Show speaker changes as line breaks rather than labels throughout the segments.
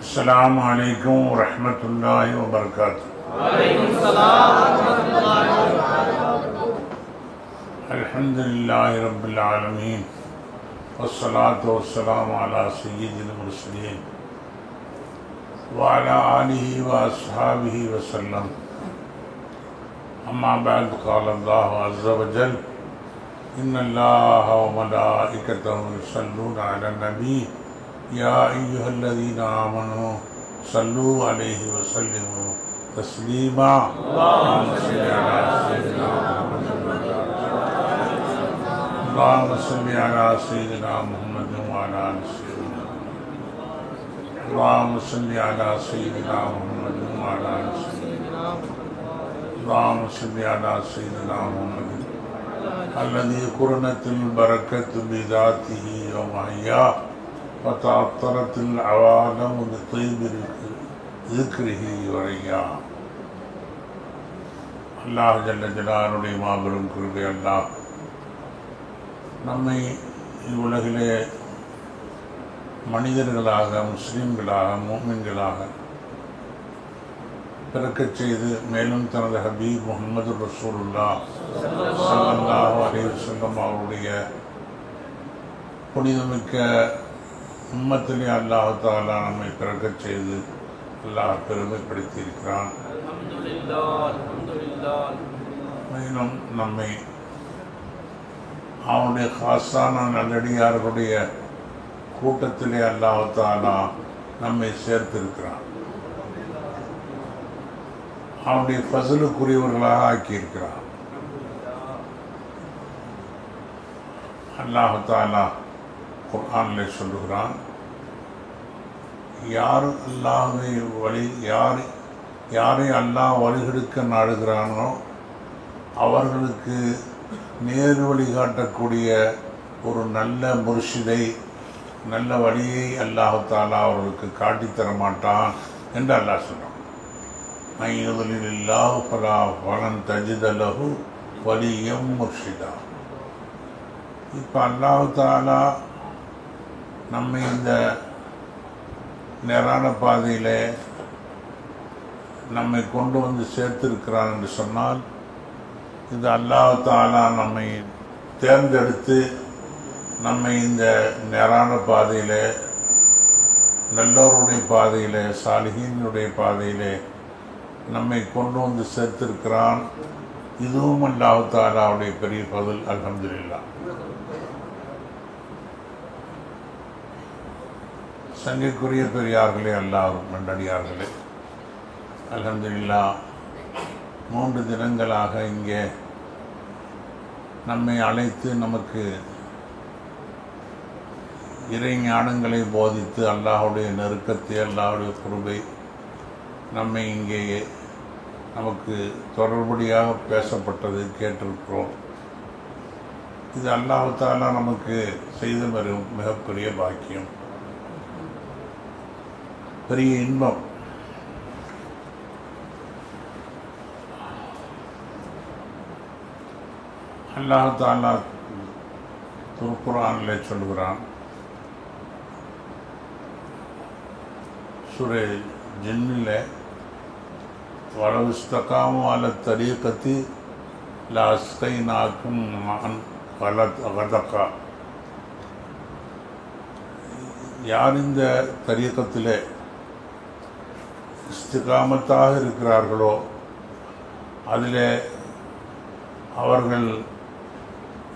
अस्सलामु अलैकुम रहमतुल्लाहि व बरकातुहू।
वालेकुम सलाम रहमतुल्लाहि व बरकातुहू।
अल्हम्दुलिल्लाहि रब्बिल आलमीन वस्सलातु वस्सलामु अला सय्यिदिल मुरसलीन व अला आलिहि व अस्हाबिहि वसल्लम। अम्मा बाद क़ाल अल्लाहु अज़्ज़ा व जल इन्नल्लाह व मलाइकतहु युसल्लूना अलन नबी या अय्युहल्लज़ीना आमनू सल्लू अलैहि व सल्लिमू तस्लीमा। अल्लाहुम्मा सल्लि अला सय्यिदिना मुहम्मद व अला आलि सय्यिदिना। अल्लाहुम्मा सल्लि अला सय्यिदिना मुहम्मद व अला आलि सय्यिदिना। अल्लाहुम्मा सल्लि अला सय्यिदिना मुहम्मद अल्लज़ी कुरनतिल बरकतु बिज़ातिही व महया व तअत्तरतिल अवालमु बितिय्बि ज़िक्रिही व रिया। அல்லாஹ் ஜல்ல ஜலாலுடைய மாபெரும் கிருபை அல்லாஹ் நம்மை இவ்வுலகிலே மனிதர்களாக, முஸ்லீம்களாக, மூமின்களாக பிறக்கச் செய்து மேலும் தனது ஹபீப் முஹம்மது ரசூலுல்லாஹ் ஸல்லல்லாஹு அலைஹி வஸல்லம் அவருடைய புனிதமிக்க உம்மத்திலே அல்லாஹ் தஆலா நம்மை பிறக்கச் செய்து அல்லாஹ் பெருமைப்படுத்தி இருக்கிறான். மேலும் நம்மை அவனுடைய காசான நல்லடியார்களுடைய கூட்டத்திலே அல்லாஹ் தஆலா நம்மை சேர்த்திருக்கிறான். அவனுடைய ஃபஸலுக்குரியவர்களாக ஆக்கியிருக்கிறான். அல்லாஹ் தஆலா குர்ஆனிலே சொல்லுகிறான், யார் அல்லாஹ்வை யாரை அல்லாஹ் வழிகெடுக்க நாடுகிறானோ அவர்களுக்கு நேர் வழி காட்டக்கூடிய ஒரு நல்ல முர்ஷிதை, நல்ல வழியை அல்லாஹ் தஆலா அவர்களுக்கு காட்டித்தர மாட்டான் என்று அல்லாஹ் சொல்றான். மையுலில்லாஹு ஃபலா ஃபலன் தஜித லஹு வலியம் முர்ஷிதா. இப்போ அல்லாஹ் தஆலா நம்மை இந்த நேரான பாதையில் நம்மை கொண்டு வந்து சேர்த்திருக்கிறான் என்று சொன்னால், இது அல்லாஹ் தஆலா நம்மை தேர்ந்தெடுத்து நம்மை இந்த நேரான பாதையில், நல்லோருடைய பாதையில், சாலிஹீனுடைய பாதையில் நம்மை கொண்டு வந்து சேர்த்திருக்கிறான். இதுவும் அல்லாஹ் தஆலாவுடைய பெரிய ஃபضல். அல்ஹம்துலில்லாஹ். சங்கைக்குரிய பெரியார்களே, அல்லாஹ் நல்லடியார்களே, அல்ஹம்துலில்லாஹ் 3 தினங்களாக இங்கே நம்மை அழைத்து நமக்கு இறை ஞானங்களை போதித்து அல்லாஹுடைய நெருக்கத்தை, அல்லாஹுடைய குருபை நம்மை இங்கே நமக்கு தொடர்படியாக பேசப்பட்டது கேட்டிருக்கிறோம். இது அல்லாஹ் தஆலா நமக்கு செய்த மிகப்பெரிய பாக்கியம், பெரிய இன்பம். அல்லாஹ் தஆலா திருக்குர்ஆனிலே சொல்கிறான், சூரே ஜின்னிலே, வலவ் இஸ்தகாமு அலா தரீகத்தி லஅஸ்கைனாக்கும் மஅன் கதகா. யார் இந்த தரீகத்திலே இஸ்திகாமத்தாக இருக்கிறார்களோ, அதிலே அவர்கள்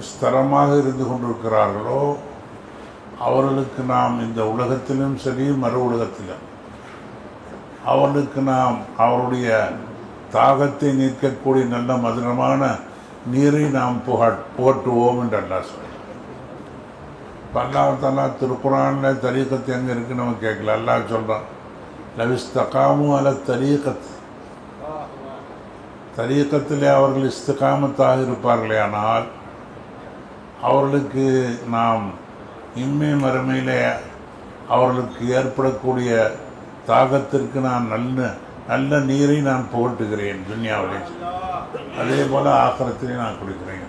ஸ்திரமாக இருந்து கொண்டிருக்கிறார்களோ, அவர்களுக்கு நாம் இந்த உலகத்திலும் சரி மறு உலகத்திலும் அவர்களுக்கு நாம் அவருடைய தாகத்தை நீக்கக்கூடிய நல்ல மதுரமான நீரை நாம் புகட்டுவோம் என்று அல்லாஹ் சொல்றான். அல்லாஹ் தஆலா திருக்குர்ஆனில் தரீகத்து எங்கே இருக்குன்னு நம்ம கேட்கல. அல்லாஹ் சொல்கிறான், லவ் இஸ்தகாமு அலா தரீகத்திலே அவர்கள் இஸ்திகாமத்தாக இருப்பார்களே ஆனால் அவர்களுக்கு நாம் இம்மை மறுமையிலே அவர்களுக்கு ஏற்படக்கூடிய தாகத்திற்கு நான் நல்ல நீரை நான் புகட்டுகிறேன் துன்யாவிலே, அதே போல் ஆখিরাத்திலே நான் கொடுக்கிறேன்.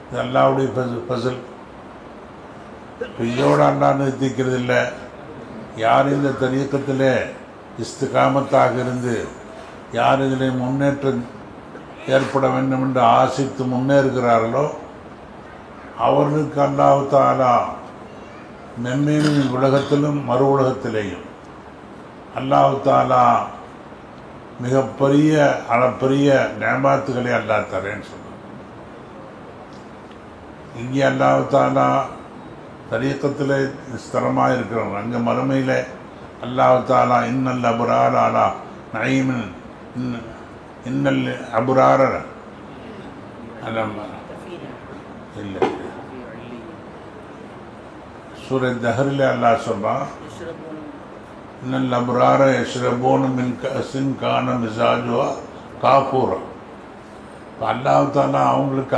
இது அல்லாஹ்வுடைய ஃபஸல். இதோடு அல்லாஹ் நிறுத்திக்கிறது இல்லை, யார் இந்த தரீக்கத்தில் இஸ்திகாமத்தாக இருந்து யார் இதில் முன்னேற்றம் ஏற்பட வேண்டும் என்று ஆசித்து முன்னேறுகிறார்களோ அவர்களுக்கு அல்லாஹ் தஆலா மென்மேலும் உலகத்திலும் மறு உலகத்திலேயும் அல்லாஹ் தஆலா மிகப்பெரிய அளப்பெரிய நேமாத்துக்களை அல்லாஹ் தரேன்னு சொல்லுவாங்க. இங்கே அல்லாஹ் தஆலா தரீக்கத்தில் ஸ்திரமாக இருக்கிறவங்க அங்கே மறுமையில் அல்லாஹ் தஆலா இன்னல் அபுரார் அலா நயீமின் இன்னல் அபுரார இல்லை சூரா தஹரில் அல்லாஹ் சொல்கிறான் இன்னல் அபுரார யஷ்ரபூன மின் கஸின் கான மிஸாஜுஹா காஃபூரா. இப்போ அல்லாஹ் தஆலா அவங்களுக்கு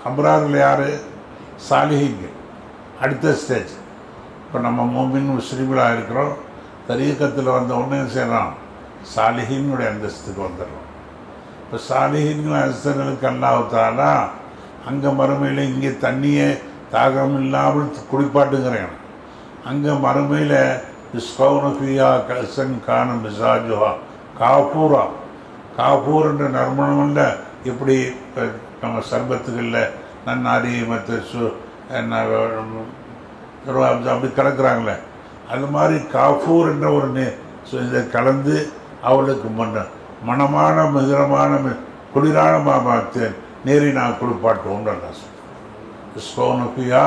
அபுரார்கள் யார்? சாலிஹீன்கள். அடுத்த ஸ்டேஜ் இப்போ நம்ம மூமின் முஸ்லிம்களாக இருக்கிறோம். தரீக்கத்தில் வந்த உடனே செய்கிறோம் சாலிஹீன்களுடைய அந்தஸ்துக்கு வந்துடுறோம். இப்போ சாலிஹீன்கள் அந்தஸ்துகளுக்கு அல்லாஹ் தஆலா அங்கே மறுமையில் இங்கே தண்ணியே தாகம் இல்லாமல் குளிப்பாட்டுங்கிறேன். அங்கே மறுமையில் இஸ்கௌன ஃபியா கஸன் கான மிஸாஜுஹா காஃபூரா. காஃபூர் என்ற நறுமணம்ல எப்படி நம்ம சர்பத்துகளில் நன்னாரி மற்ற அப்படி கலக்கிறாங்களே அது மாதிரி காஃபூர் என்ற ஒரு இதை கலந்து அவளுக்கு மனமான மிதமான குளிரான நீரை நான் குளிப்பாட்டுவோம். இஸ்கௌனபியா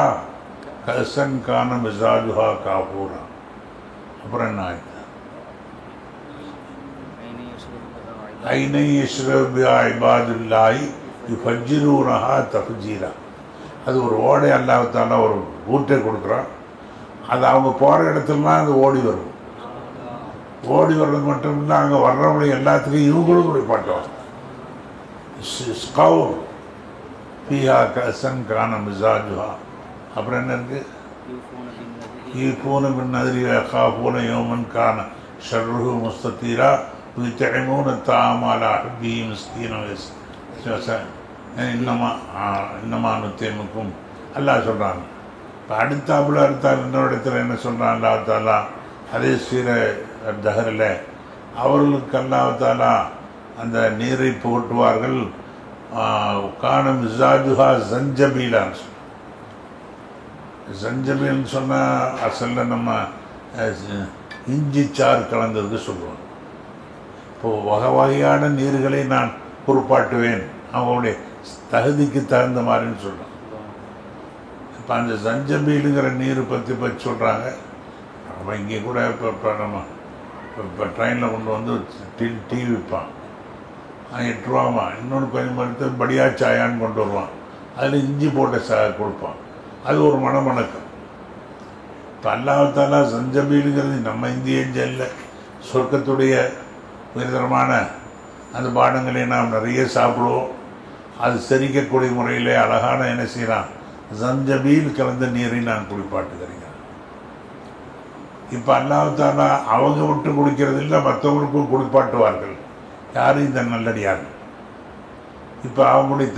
கசன் கான மிஸாஜுஹா காஃபூரா. அப்புறம் என்ன ஆயிடுது? ஐனை யஷ்ரபியா இபாதுல்லாஹி யுஃபஜ்ஜிரூனஹா தஃஜீரா. அது ஒரு ஓடை அல்லாஹ் தஆலா ஒரு ஊட்டை கொடுக்குறான். அது அவங்க போகிற இடத்துலலாம் அது ஓடி வரும். ஓடி வர்றது மட்டும் இல்லை, அங்கே வர்றவங்க எல்லாத்துக்கும் இவங்களும் குளிப்பாட்டுவாங்க. ஸ்கௌர் ஃபியா கஸன் கான மிஸாஜுஹா. அப்புறம் என்ன இருக்குது? யூஃபூன பின் நத்ரி வயகாஃபூன யௌமன் கான ஷர்ருஹு முஸ்ததீரா யுத்இமூன الطعام على حبه مسكينا இன்னமா நுத்தேமுக்கும் அல்லாஹ் சொல்கிறாங்க. இப்போ அடுத்தாப்புல இன்னொரு இடத்துல என்ன சொல்கிறான் அல்லாஹ் தஆலா அதே சீர தஹரில் அவர்களுக்கு அல்லாஹ் தஆலா அந்த நீரை புகட்டுவார்கள். கான மிஸாஜுஹா ஜஞ்சபீலான்னு சொன்ன ஜஞ்சபீல்னு சொன்னால் அசலில் நம்ம இஞ்சி சாறு கலந்ததுக்கு சொல்லுவோம். இப்போது வகை வகையான நீர்களை நான் பொறுப்பாட்டுவேன் அவங்களுடைய தகுதிக்கு தகுந்த மாதிரின்னு சொல்கிறோம். இப்போ அந்த ஜஞ்சபீலுங்கிற நீர் பற்றி சொல்கிறாங்க. நம்ம இங்கே கூட இப்போ நம்ம இப்போ ட்ரெயினில் கொண்டு வந்து டீ விற்பான். 8 ரூபாமா. இன்னொன்று கொஞ்சம் எடுத்து படியா சாயான்னு கொண்டு வருவான். அதில் இஞ்சி போட்ட கொடுப்பான். அது ஒரு மணக்கம். இப்போ அல்லாஹ் தஆலா ஜஞ்சபீலுங்கிறது நம்ம இந்திய இல்லை, சொர்க்கத்துடைய உயர்தரமான அந்த பானங்களை நாம் நிறைய சாப்பிடுவோம். அது செரிக்கக்கூடிய முறையில் அழகான என்ன செய்யலாம் ஜஞ்சபீல் கலந்த நீரை நான் குளிப்பாட்டுகிறேன். இப்போ அல்லாஹ் தஆலா அவங்க விட்டு குடிக்கிறது இல்லை, மற்றவங்களுக்கும் குளிப்பாட்டுவார்கள். யாரும் இந்த நல்லடியார்கள். இப்போ அவங்களுடைய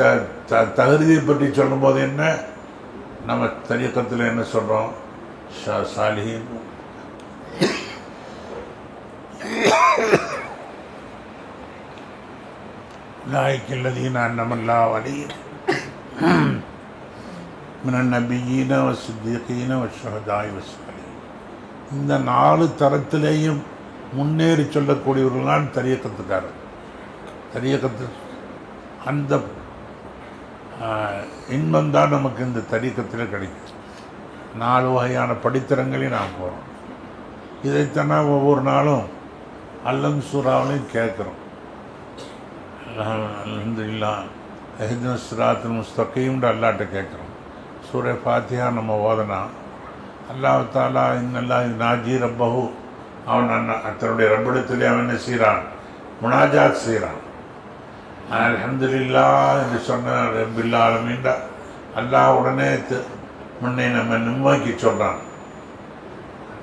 தகுதியை பற்றி சொல்லும்போது என்ன நம்ம தரீக்கத்தில் என்ன சொல்கிறோம்? சாலிஹீன் லாயிக்கல்லதீன அன்னமல்லாஹு அலைஹிம் மினன் நபியீன வஸ்ஸித்தீகீன வஷ்ஷுஹதாஇ வஸ்ஸாலிஹீன். இந்த 4 தரத்திலேயும் முன்னேறி சொல்லக்கூடியவர்கள்தான் தரீக்கத்துக்காரர். தரீக்கத்து அந்த இன்பம்தான் நமக்கு இந்த தரீக்கத்தில் கிடைக்கும். 4 வகையான படித்தரங்களையும் நாம் போகிறோம். இதைத்தானே ஒவ்வொரு நாளும் அல்லம் சூறாவிலையும் கேட்குறோம். அல்ஹம்துலில்லாஹ் இஹ்தின ஸிராத்தல் முஸ்தகீம்னு அல்லாஹ்ட்ட கேட்குறோம். சூரா ஃபாத்திஹா நம்ம ஓதனா அல்லாஹ் தஆலா இன்னல்லாஹ் நாஜி ரப்பஹு, அவன் தன்னுடைய ரப்பிடத்திலே அவன் என்ன செய்கிறான்? முனாஜாத் செய்கிறான். அல்ஹம்துலில்லாஹ் என்று சொன்ன ரப்பில் ஆலமீன் அல்லாஹ் உடனே முன்னே நம்ம நிம்மதிக்கு சொல்கிறான்.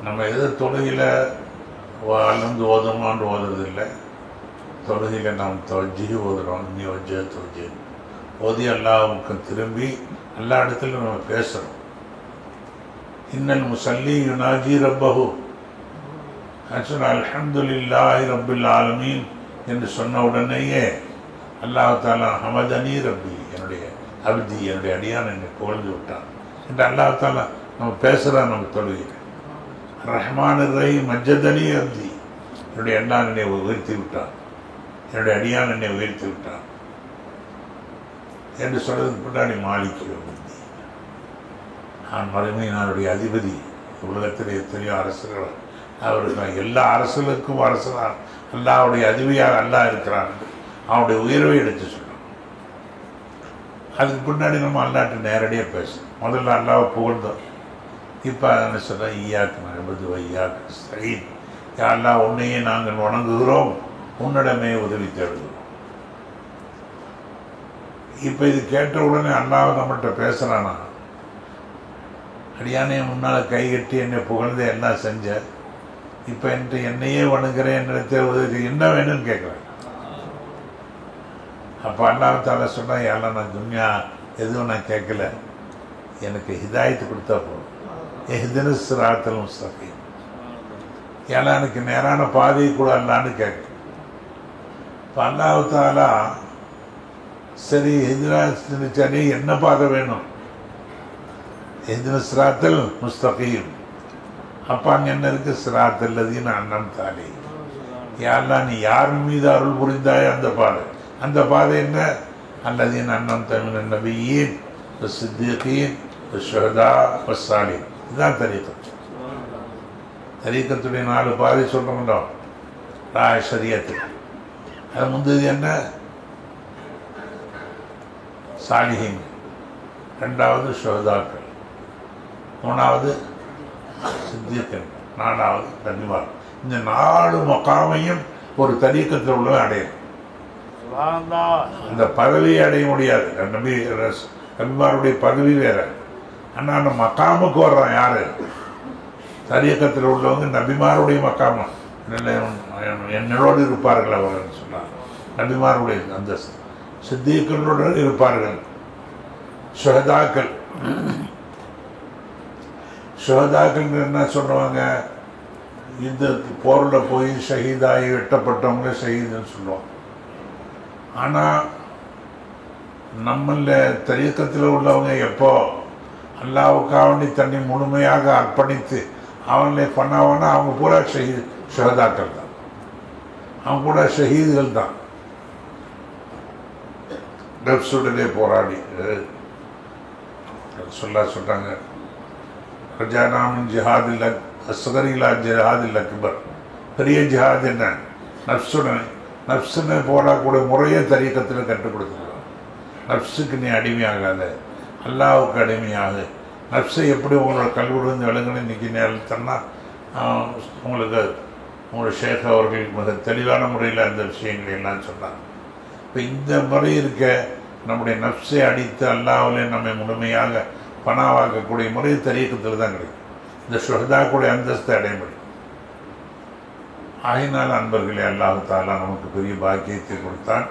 நம்ம எது தொழுகையில் அல்லந்து ஓதுமான்னு ஓதுறதில்லை, தொழுகையில் நாம் தவஜ்ஜி ஓதுகிறோம். நீ வஜ்ஜ தவஜ்ஜி ஓதி அல்லாஹ்வுக்கு திரும்பி எல்லா இடத்துலையும் நம்ம பேசுகிறோம். இன்னல் முஸல்லி யுனாஜி ரப்பஹு, அல்ஹம்துலில்லாஹி ரப்பில் ஆலமீன் என்று சொன்ன உடனேயே அல்லாஹ் தஆலா ஹமதனி ரப்பி, என்னுடைய அப்தி, என்னுடைய அடியான் என்னை புகழ்ந்து விட்டான் என்று அல்லாஹ் தஆலா நம்ம பேசுகிறான். நம்ம தொழுகிறேன். ரஹ்மான் ரஹீம் மஜ்ஜதனி அப்தி, என்னுடைய அண்ணான் என்னை உயர்த்தி விட்டான், என்னுடைய அடியான் என்னை உயர்த்தி விட்டான் என்று சொல்றதுக்கு பின்னாடி மாலிக் யௌமிddin, நான் மறுமை நாளுடைய அதிபதி, உலகத்திலே எத்தனையோ அரசுகள், அவருக்கு எல்லா அரசுகளுக்கும் அரசனான் அல்லாஹ்வுடைய அதிபதியாக அல்லாஹ் இருக்கிறான், அவனுடைய உயர்வை எடுத்து சொல்லணும். அதுக்கு பின்னாடி நம்ம அல்லாட்ட நேரடியாக பேசணும். முதல்ல அல்லாவை புகழ்ந்தோம். இப்போ என்ன சொல்ல, ஈயாக்கு நபது ஐயாக்கு நஸ்தஈன், யா அல்லாஹ் உன்னையே நாங்கள் வணங்குகிறோம், உன்னிடமே உதவி தேடுகிறோம். இப்போ இது கேட்ட உடனே அல்லாஹ் நம்மகிட்ட பேசுகிறானா, அடியானே முன்னால் கை கட்டி என்னை புகழ்ந்து எல்லாம் செஞ்ச, இப்போ என்று என்னையே வணங்குறேன், என்னிடத்தை உதவி என்ன வேணும்னு கேட்குறேன். அப்போ அல்லாஹ் தஆலா சொன்னா, யாரெல்லாம் நான் துன்யா எதுவும் நான் கேட்கல, எனக்கு ஹிதாயத்து கொடுத்தா போதும். இஹ்தின ஸிராத்தல் முஸ்தகீம், ஏன்னா எனக்கு நேரான பாதையை கூட அல்லான்னு கேட்க. இப்போ அல்லாஹ் தஆலா சரி ஹிதாயத்து என்ன பாதை வேணும், இஹ்தின ஸிராத்தல் முஸ்தகீம். அப்போ அங்கே என்ன இருக்கு, ஸிராத்தல் லதீன அன்அம்த அலைஹிம், யாரெல்லாம் நீ யார் மீது அருள் புரிந்தாய் அந்த பாதை. அந்த பாதை என்ன, அல்லதீன அன்அம்த மினன் நபிய்யீன் வஸ்ஸித்தீகீன் வஷ்ஷுஹதா வஸ்ஸாலிஹீன். இதுதான் தரீக்கத். தரீக்கத்துடைய 4 பாதை சொல்கிறோம்டா ஷரியத்து. அது முந்தது என்ன, சாலிஹீன், 2வது ஷுஹதாக்கள், 3வது சித்தியக்கன், 4வது நபிமார். இந்த 4 மகாமையும் ஒரு தரீக்கத்தில் உள்ள அடையும். அந்த பதவியை அடைய முடியாது. நபிமாருடைய பதவி வேற. ஆனால் அந்த மக்காமுக்கு வர்றான் யாரு, தரீக்கத்தில் உள்ளவங்க நபிமாருடைய மக்காமம் என்னோடு இருப்பார்கள் அவர்கள் சொன்னார். நபிமாருடைய அந்தஸ்து, சித்தியக்களுடன் இருப்பார்கள். ஷுஹதாக்கள், ஷுஹதாக்கள் என்ன சொல்லுவாங்க, இந்த போரில் போய் ஷஹீதாகி வெட்டப்பட்டவங்கள ஷஹீதுன்னு சொல்லுவாங்க. ஆனால் நம்மள தரீக்கத்தில் உள்ளவங்க எப்போ அல்லாஹ்வுக்காண்டி தன்னை முழுமையாக அர்ப்பணித்து அவங்களே பண்ணாங்கன்னா அவங்க பூரா ஷஹதாக்கள் தான், அவங்க கூட ஷஹீதுகள் தான். நஃப்ஸுடனே போராடி சொல்றாங்க, ரஜானாமின் ஜிஹாதில் அஸ்கரிலா ஜிஹாதில் அக்பர். பெரிய ஜிஹாத் என்ன, நஃப்ஸுடனே. நஃப்ஸுன்னு போராடக்கூடிய முறையே தரீக்கத்தில் கற்றுக் கொடுத்துருவாங்க. நஃப்ஸுக்கு நீ அடிமையாகாத, அல்லாஹ்வுக்கு அடிமையாக. நஃப்ஸை எப்படி உங்களோட கல்விருந்து விலங்குன்னு இன்றைக்கி நேரத்தன்னா உங்களுக்கு உங்களோட ஷேக் அவர்கள் மிக தெளிவான முறையில் அந்த விஷயங்களை எல்லாம் சொன்னாங்க. இப்போ இந்த முறை இருக்க நம்முடைய நஃப்ஸை அடித்து அல்லாஹ்விலே நம்மை முழுமையாக பணாவாக்கக்கூடிய முறை தரீக்கத்தில் தான் கிடைக்கும். இந்த ஷுஹதாக்குடைய அந்தஸ்தை அடைய முடியும். ஆகினால் அன்பர்களே, அல்லாஹ் தஆலா நமக்கு பெரிய பாக்கியத்தை கொடுத்தான்.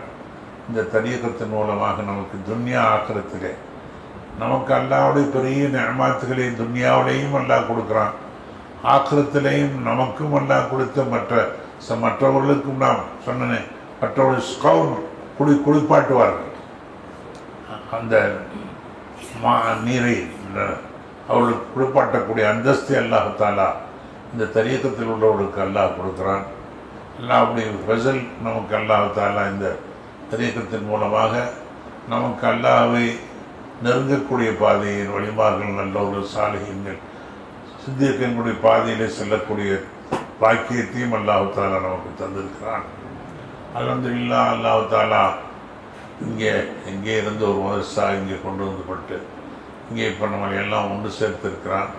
இந்த தரீக்கத்தின் மூலமாக நமக்கு துன்யா ஆக்கிரத்திலே நமக்கு அல்லாஹ்வுடைய பெரிய நிஅமத்துகளை துன்யாவிலையும் அல்லாஹ் கொடுக்குறான், ஆக்கிரத்திலையும் நமக்கும் அல்லாஹ் கொடுத்த மற்றவர்களுக்கும் நாம் சொன்னேன், மற்றவர்கள் ஸ்கவுன் குளிப்பாட்டுவார்கள். அந்த நீரை அவர்களுக்கு குளிப்பாட்டக்கூடிய அந்தஸ்தை அல்லாஹ் தஆலா இந்த தரீக்கத்தில் உள்ளவர்களுக்கு அல்லாஹ் கொடுக்குறான். அல்லாஹ்வுடைய ஃபஸல் நமக்கு அல்லாஹ் தஆலா இந்த தரீக்கத்தின் மூலமாக நமக்கு அல்லாஹ்வை நெருங்கக்கூடிய பாதையின் வழிமார்கள், நல்லவர்கள், சாலிஹீன்கள், சித்தியக்கங்களுடைய பாதையிலே செல்லக்கூடிய பாக்கியத்தையும் அல்லாஹ் தஆலா நமக்கு தந்திருக்கிறான். அல்ஹம்துலில்லாஹ். அல்லாஹ் தஆலா எங்கே இருந்து ஒரு மதரசா இங்கே கொண்டு வந்துப்பட்டு இங்கே இப்போ நம்ம எல்லாம் ஒன்று சேர்த்துருக்கிறான்.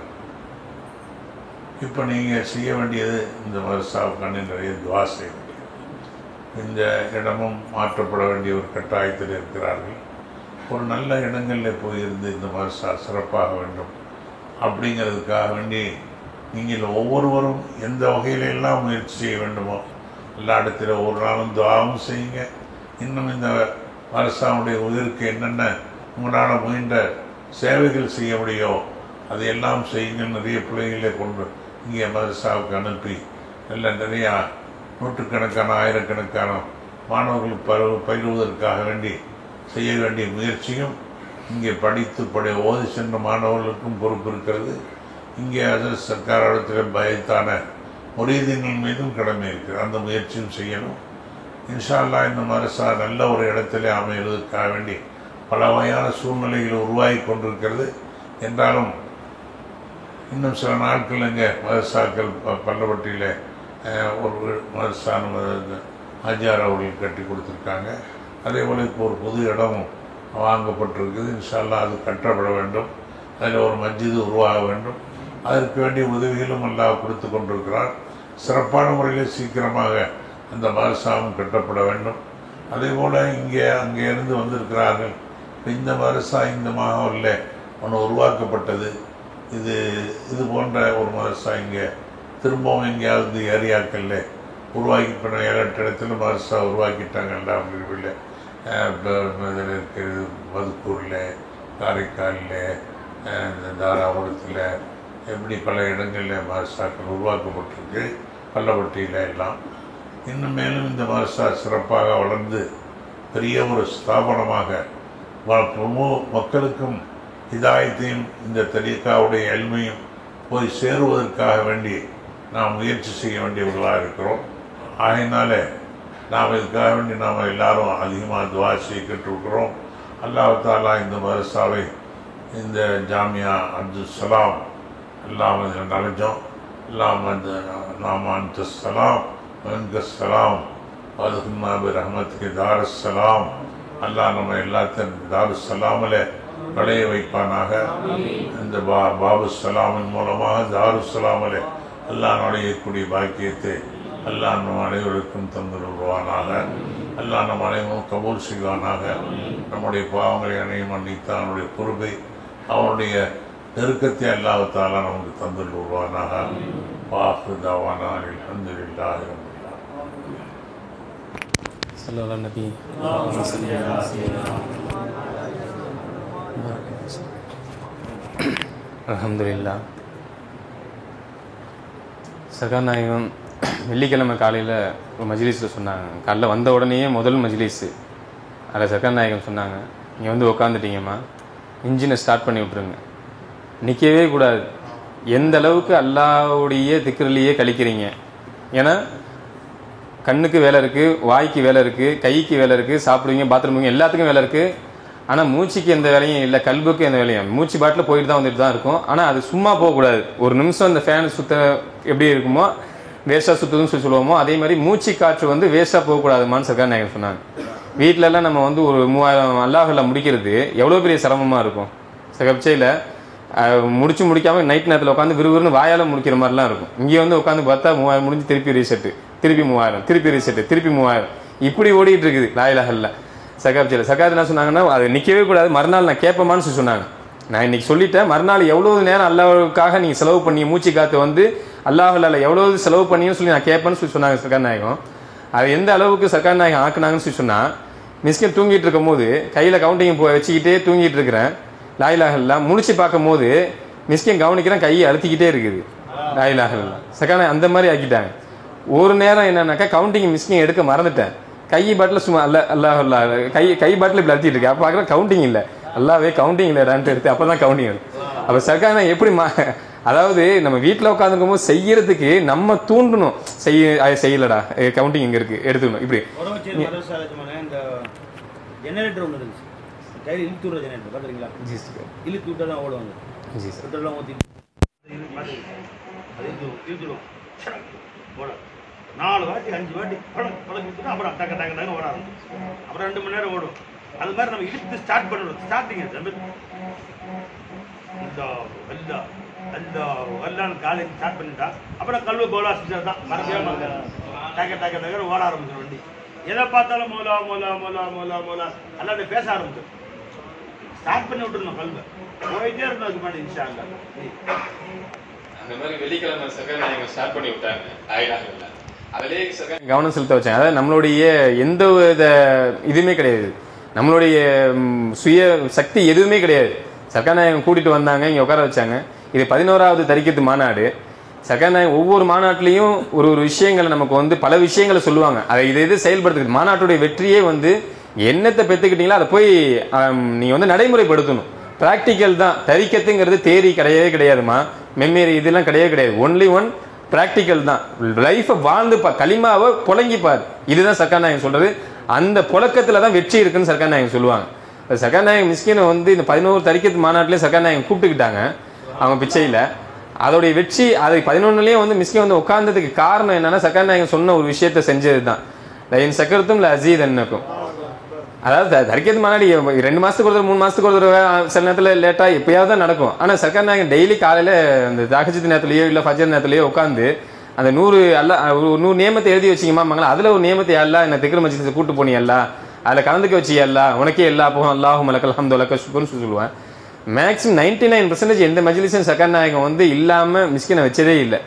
இப்போ நீங்கள் செய்ய வேண்டியது இந்த மதரசாவுக்கான நிறைய துவா செய்ய வேண்டியது. இந்த இடமும் மாற்றப்பட வேண்டிய ஒரு கட்டாயத்தில் இருக்கிறார்கள். ஒரு நல்ல இடங்களில் போயிருந்து இந்த மதரசா சிறப்பாக வேண்டும் அப்படிங்கிறதுக்காக வேண்டி நீங்கள் ஒவ்வொருவரும் எந்த வகையிலெல்லாம் முயற்சி செய்ய வேண்டுமோ எல்லா இடத்துல ஒரு நாளும் துவாவும் செய்யுங்க. இன்னும் இந்த மதரசாவுடைய உயிருக்கு என்னென்ன உங்களால் முயன்ற சேவைகள் செய்ய முடியும் அதையெல்லாம் செய்யுங்க. நிறைய பிள்ளைகளை கொண்டு இங்கே மதரசாவுக்கு அனுப்பி நல்ல நிறையா நூற்றுக்கணக்கான ஆயிரக்கணக்கான மாணவர்கள் பயிலுவதற்காக வேண்டி செய்ய வேண்டிய முயற்சியும் இங்கே படித்து ஓதி சென்ற மாணவர்களுக்கும் பொறுப்பு இருக்கிறது. இங்கே அது சர்க்காரிடத்தில் பயத்தான முரீதீன்கள் மீதும் கடமை இருக்குது. அந்த முயற்சியும் செய்யணும். இன்ஷா அல்லாஹ் இந்த மதரசா நல்ல ஒரு இடத்திலே அமைவதற்காக வேண்டி பல வகையான சூழ்நிலைகள் உருவாகி கொண்டிருக்கிறது. என்றாலும் இன்னும் சில நாட்கள் இங்கே மதரசாக்கள் பல்லவட்டியில் ஒரு மதரசா ஆஜியார் அவர்கள் கட்டி கொடுத்துருக்காங்க. அதே போல் இப்போ ஒரு புது இடம் வாங்கப்பட்டிருக்குது. இன்ஷா அல்லாஹ் அது கட்டப்பட வேண்டும். அதில் ஒரு மஸ்ஜிது உருவாக வேண்டும். அதற்கு வேண்டிய உதவிகளும் அல்லாஹ் கொடுத்து கொண்டிருக்கிறார். சிறப்பான முறையில் சீக்கிரமாக அந்த மதரசாவும் கட்டப்பட வேண்டும். அதே போல் அங்கே இருந்து வந்திருக்கிறார்கள். இந்த மதரசா இந்த மாகாவில் ஒன்று உருவாக்கப்பட்டது. இது போன்ற ஒரு மதரசா இங்கே திரும்பவும் எங்கேயாவது ஏரியாக்களில் உருவாக்கி பண்ண 7-8 இடத்துல மதரசா உருவாக்கிட்டாங்க. எல்லாம் பிரிவில் இதில் இருக்கிறது, மதுக்கூரில், காரைக்காலில், தாராபுரத்தில், எப்படி பல இடங்களில் மதரசாக்கள் உருவாக்கப்பட்டிருக்கு. பல்லவட்டியில் எல்லாம் இன்னும் மேலும் இந்த மதரசா சிறப்பாக வளர்ந்து பெரிய ஒரு ஸ்தாபனமாக மக்களுக்கும் ஹிதாயத்தையும் இந்த தரீக்காவுடைய எளிமையும் போய் சேருவதற்காக வேண்டி நாம் முயற்சி செய்ய வேண்டியவர்களாக இருக்கிறோம். ஆகையினாலே நாம் இதுக்காக வேண்டி நாம் எல்லாரும் அதிகமாக துவா செய்ய கேட்டிருக்கிறோம். அல்லாஹ் தஆலா இந்த மதரசாவை இந்த ஜாமியா அப்துல் சலாம் எல்லாம் நலஞ்சோம் எல்லாம் நாம் அந்த சலாம் சலாம் அதுக்குமா ரஹமத்துக்கு தாருசலாம். அல்லாஹ் நம்ம எல்லாத்தையும் தாருசலாமில் நுழைய வைப்பானாக. இந்த பாபு சலாமின் மூலமாக தாருசலாமில் அல்லாஹ் நுழையக்கூடிய பாக்கியத்தை அல்லாஹ் நம் அனைவருக்கும் தந்துடுவானாக. அல்லாஹ் நம் அனைவரும் கபூல் செய்வானாக. நம்முடைய பாவங்களை அனைவரும் மன்னித்து அவனுடைய பொறுப்பை அவனுடைய நெருக்கத்தை அல்லாஹ் தஆலா நமக்கு தந்துடுவானாக. வாஹு தவானா அல்ஹம்துலில்லாஹி ரப்பில்
ஸல்லல்லாஹு நபி அல்ஹம்துலில்லாஹ். சர்க்கார் நாயகம் வெள்ளிக்கிழமை காலையில் ஒரு மஜ்லிஸில் சொன்னாங்க. காலைல வந்த உடனேயே முதல் மஜ்லிஸு அதில் சர்க்கார் நாயகம் சொன்னாங்க, நீங்கள் வந்து உட்காந்துட்டீங்கம்மா, இன்ஜினை ஸ்டார்ட் பண்ணி விட்ருங்க, நிற்கவே கூடாது. எந்த அளவுக்கு அல்லாஹ்வுடைய திக்ரிலேயே கழிக்கிறீங்க. ஏன்னா கண்ணுக்கு வேலை இருக்குது, வாய்க்கு வேலை இருக்குது, கைக்கு வேலை இருக்குது, சாப்பிடுவீங்க, பாத்ரூம் போவீங்க, எல்லாத்துக்கும் வேலை இருக்குது. ஆனால் மூச்சுக்கு எந்த வேலையும் இல்லை, கல்புக்கு எந்த வேலையும். மூச்சு பாட்டில் போயிட்டு தான் வந்துட்டு தான் இருக்கும். ஆனால் அது சும்மா போகக்கூடாது. ஒரு நிமிஷம் இந்த ஃபேன் சுத்த எப்படி இருக்குமோ வேஸ்ட்டாக சுற்றுதுன்னு சொல்லுவோமோ அதே மாதிரி மூச்சு காற்று வந்து வேஸ்ட்டாக போகக்கூடாதுமான்னு சர்க்கார் நாயகம் சொன்னாங்க. வீட்டிலலாம் நம்ம வந்து ஒரு 3000 அல்லாஹ்ல முடிக்கிறது எவ்வளோ பெரிய சிரமமாக இருக்கும். சகப்சையில் முடிக்காமல் நைட் நேரத்தில் உட்காந்து விறுவிறுன்னு வாயால் முடிக்கிற மாதிரிலாம் இருக்கும். இங்கே வந்து உட்காந்து பார்த்தா 3000 முடிஞ்சு திருப்பி ரீசெட்டு, திருப்பி 3000, திருப்பி ரீசெட்டு, திருப்பி 3000, இப்படி ஓடிட்டு இருக்குது லா இலாஹ இல்லல்லாஹ். சகாப்சியில் சகாத் என்ன சொன்னாங்கன்னா, அது நிற்கவே கூடாது, மறுநாள் நான் கேட்பேமான்னு சொன்னாங்க. நான் இன்னைக்கு சொல்லிட்டேன், மறுநாள் எவ்வளோ நேரம் அல்லாஹ்வுக்காக நீங்கள் செலவு பண்ணி மூச்சு காற்று வந்து அல்லாஹ்ல எவ்வளோ செலவு பண்ணியும் சொல்லி நான் கேட்பேன்னு சொல்லி சொன்னாங்க சர்க்கார் நாயகம். அது எந்த அளவுக்கு சர்க்கார் நாயகம் ஆக்குனாங்கன்னு சொல்லி சொன்னால், மிஸ்கின் தூங்கிட்டு இருக்கும் போது கையில் கவுண்டிங் வச்சுக்கிட்டே தூங்கிட்டு இருக்கிறேன், லா இலாஹ இல்லல்லாஹ். முழிச்சு பார்க்கும் போது மிஸ்கின் கவனிக்கிறேன், கையை அழுத்திக்கிட்டே இருக்குது, லா இலாஹ இல்லல்லாஹ். சர்க்கார் நாயகம் அந்த மாதிரி ஆக்கிட்டாங்க. ஒரு நேரம் என்னன்னாக்கா கவுண்டிங் மிஸ்கின் எடுக்க மறந்துட்டேன், கை பாட்டில் சும்மா அல்லாஹ் கை பாட்டில் இப்படி அழுத்திட்டு இருக்கேன். அப்போ பார்க்குறேன் கவுண்டிங் இல்லை, அல்லாவே கவுண்டிங் இல்லைடான்ட்டு எடுத்து அப்போ தான் கவுண்டிங் வருது. அப்போ சர்க்கார் எப்படி அதாவது நம்ம வீட்டில் உட்காந்துக்கும் போது செய்யறதுக்கு நம்ம தூண்டணும், செய்யலடா கவுண்டிங் இங்கே இருக்கு எடுத்துக்கணும். இப்படி
ஜெனரேட்டர் ஒன்று இருந்துச்சு, கையில் இழுத்து விடுற ஜெனரேட்டர் பார்த்துறீங்களா? இழுத்து விட்டா தான் ஓடுவாங்க. பெட்ரோல்லாம் ஊற்றி ஓட 4 வாட்டி 5 வாட்டி பழக்கிட்டு அப்புறம் டக்கு டக்கு டக்கு ஓட ஆரம்பிச்சு. அப்புறம் 2 மணி நேரம் ஓடும். அது மாதிரி நம்ம இழுத்து ஸ்டார்ட் பண்ணணும். ஸ்டார்டிங் எல்லாம் காலையில் ஸ்டார்ட் பண்ணிட்டா அப்புறம் கல்வி கோலா சிஸ்டர் தான் மறக்காம டக்கு டக்கு டக்கு ஓட ஆரம்பிச்சிடும் வண்டி. எதை பார்த்தாலும் மோலா மோலா மோலா மோலா மோலா எல்லாமே பேச ஆரம்பிச்சிடும். ஸ்டார்ட் பண்ணி விட்டுருந்தோம், கல்வி போயிட்டே இருந்தோம். அதுக்கு முன்னாடி இன்ஷா அல்லாஹ்
அந்த மாதிரி வெள்ளிக்கிழமை சர்க்கார் நாயகம் ஸ்டார்ட் பண்ணி விட்டாங்க. அதிலே கவனம் செலுத்த வச்சாங்க. அதாவது நம்மளுடைய எந்த வித இதுவுமே கிடையாது, நம்மளுடைய சுய சக்தி எதுவுமே கிடையாது. சர்க்கார் நாயகம் கூட்டிட்டு வந்தாங்க, இங்கே உட்கார வச்சாங்க. இது 11வது தரிக்கத்து மாநாடு. சர்க்கார் நாயகம் ஒவ்வொரு மாநாட்டிலையும் ஒரு விஷயங்களை நமக்கு வந்து பல விஷயங்களை சொல்லுவாங்க. அதை இது செயல்படுத்துறது மாநாட்டுடைய வெற்றியே வந்து என்னத்தை பெற்றுக்கிட்டீங்களோ அதை போய் நீங்கள் வந்து நடைமுறைப்படுத்தணும். ப்ராக்டிக்கல் தான். தரிக்கத்துங்கிறது தேரி கிடையவே கிடையாதுமா, மெமரி இதெல்லாம் கிடையவே கிடையாது. ஒன்லி ஒன் ப்ராக்டிக்கல் தான். லைஃபை வாழ்ந்து களிமாவை புழங்கிப்பார். இதுதான் சர்க்கார் நாயகம் சொல்றது. அந்த புழக்கத்தில் தான் வெற்றி இருக்குன்னு சர்க்கார் நாயகம் சொல்லுவாங்க. சர்க்கார் நாயகம் மிஸ்கினை வந்து இந்த 11 தரிக்கத்து மாநாட்டிலே சர்க்கார் நாயகம் கூப்பிட்டுக்கிட்டாங்க அவங்க பிச்சையில். அதோடைய வெற்றி அதை 11லேயே வந்து மிஸ்கின் வந்து உட்கார்ந்ததுக்கு காரணம் என்னன்னா சர்க்கார் நாயகம் சொன்ன ஒரு விஷயத்த செஞ்சது தான். லைன் சக்கரத்தும் இல்லை அசீத் என்னக்கும். அதாவது தரிக்கத்து மாநாடு 2 மாதத்துக்கு ஒரு 3 மாதத்துக்கு ஒரு சில நேரத்தில் லேட்டாக எப்பயாவது தான் நடக்கும். ஆனால் சர்க்கார் நாயகம் டெய்லி காலையில் அந்த தாகஜத்து நேரத்துலையோ இல்லை ஃபஜர் நேரத்துலையோ உட்காந்து அந்த 100 100 நியமத்தை எழுதி வச்சிங்கம்மாங்களா, அதில் ஒரு நியமத்தை அல்லா என்ன திக்ர் மஜ்லிஸை கூட்டு போனியல்லா, அதில் கலந்துக்க வச்சியல்லா, உனக்கே எல்லா போகும் அல்லாஹும் லக்கல் ஹம்து லக்க ஷுக்ருன்னு சொல்லுவேன். மேக்ஸிமம் 99% எந்த மஜ்லிஸும் சர்க்கார் நாயகம் வந்து இல்லாமல் மிஸ்கினை வச்சதே இல்லை.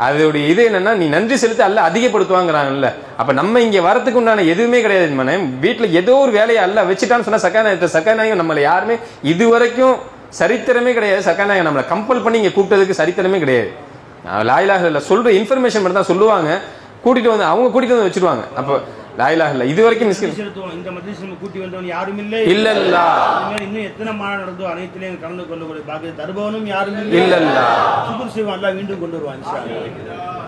அதோடைய இது என்னன்னா நீ நன்றி செலுத்த அல்ல அதிகப்படுத்துவாங்கிறாங்கல்ல. அப்ப நம்ம இங்க வரத்துக்கு உண்டான எதுவுமே கிடையாது. மனே வீட்டுல ஏதோ ஒரு வேலையை அல்ல வச்சுட்டான்னு சொன்னா சர்க்கார் நாயகம் நம்மளை யாருமே இதுவரைக்கும் சரித்திரமே கிடையாது. சர்க்கார் நாயகம் நம்மளை கம்பல் பண்ணி இங்க கூப்பிட்டதுக்கு சரித்திரமே கிடையாது. லா இலாஹ இல்லல்லாஹ் சொல்ற இன்ஃபர்மேஷன் மட்டும் தான் சொல்லுவாங்க, கூட்டிட்டு வந்து அவங்க கூட்டிட்டு வந்து வச்சிருவாங்க. அப்போ லா இலாஹ இல்லல்லாஹ் இது வரைக்கும்
இந்த மஜ்லிஸ் கூட்டி வந்தவன் யாரும் இல்லை
இல்லல்லா.
இன்னும் எத்தனை மாநாடு நடந்தோ அனைத்திலையும் கலந்து கொள்ளக்கூடிய பாக்கி தருபவனும் யாரும் இல்லை
இல்லல்லா.
சுகுர் செய்வான் அல்லாஹ் மீண்டும் கொண்டு வருவான் இன்ஷா அல்லாஹ்.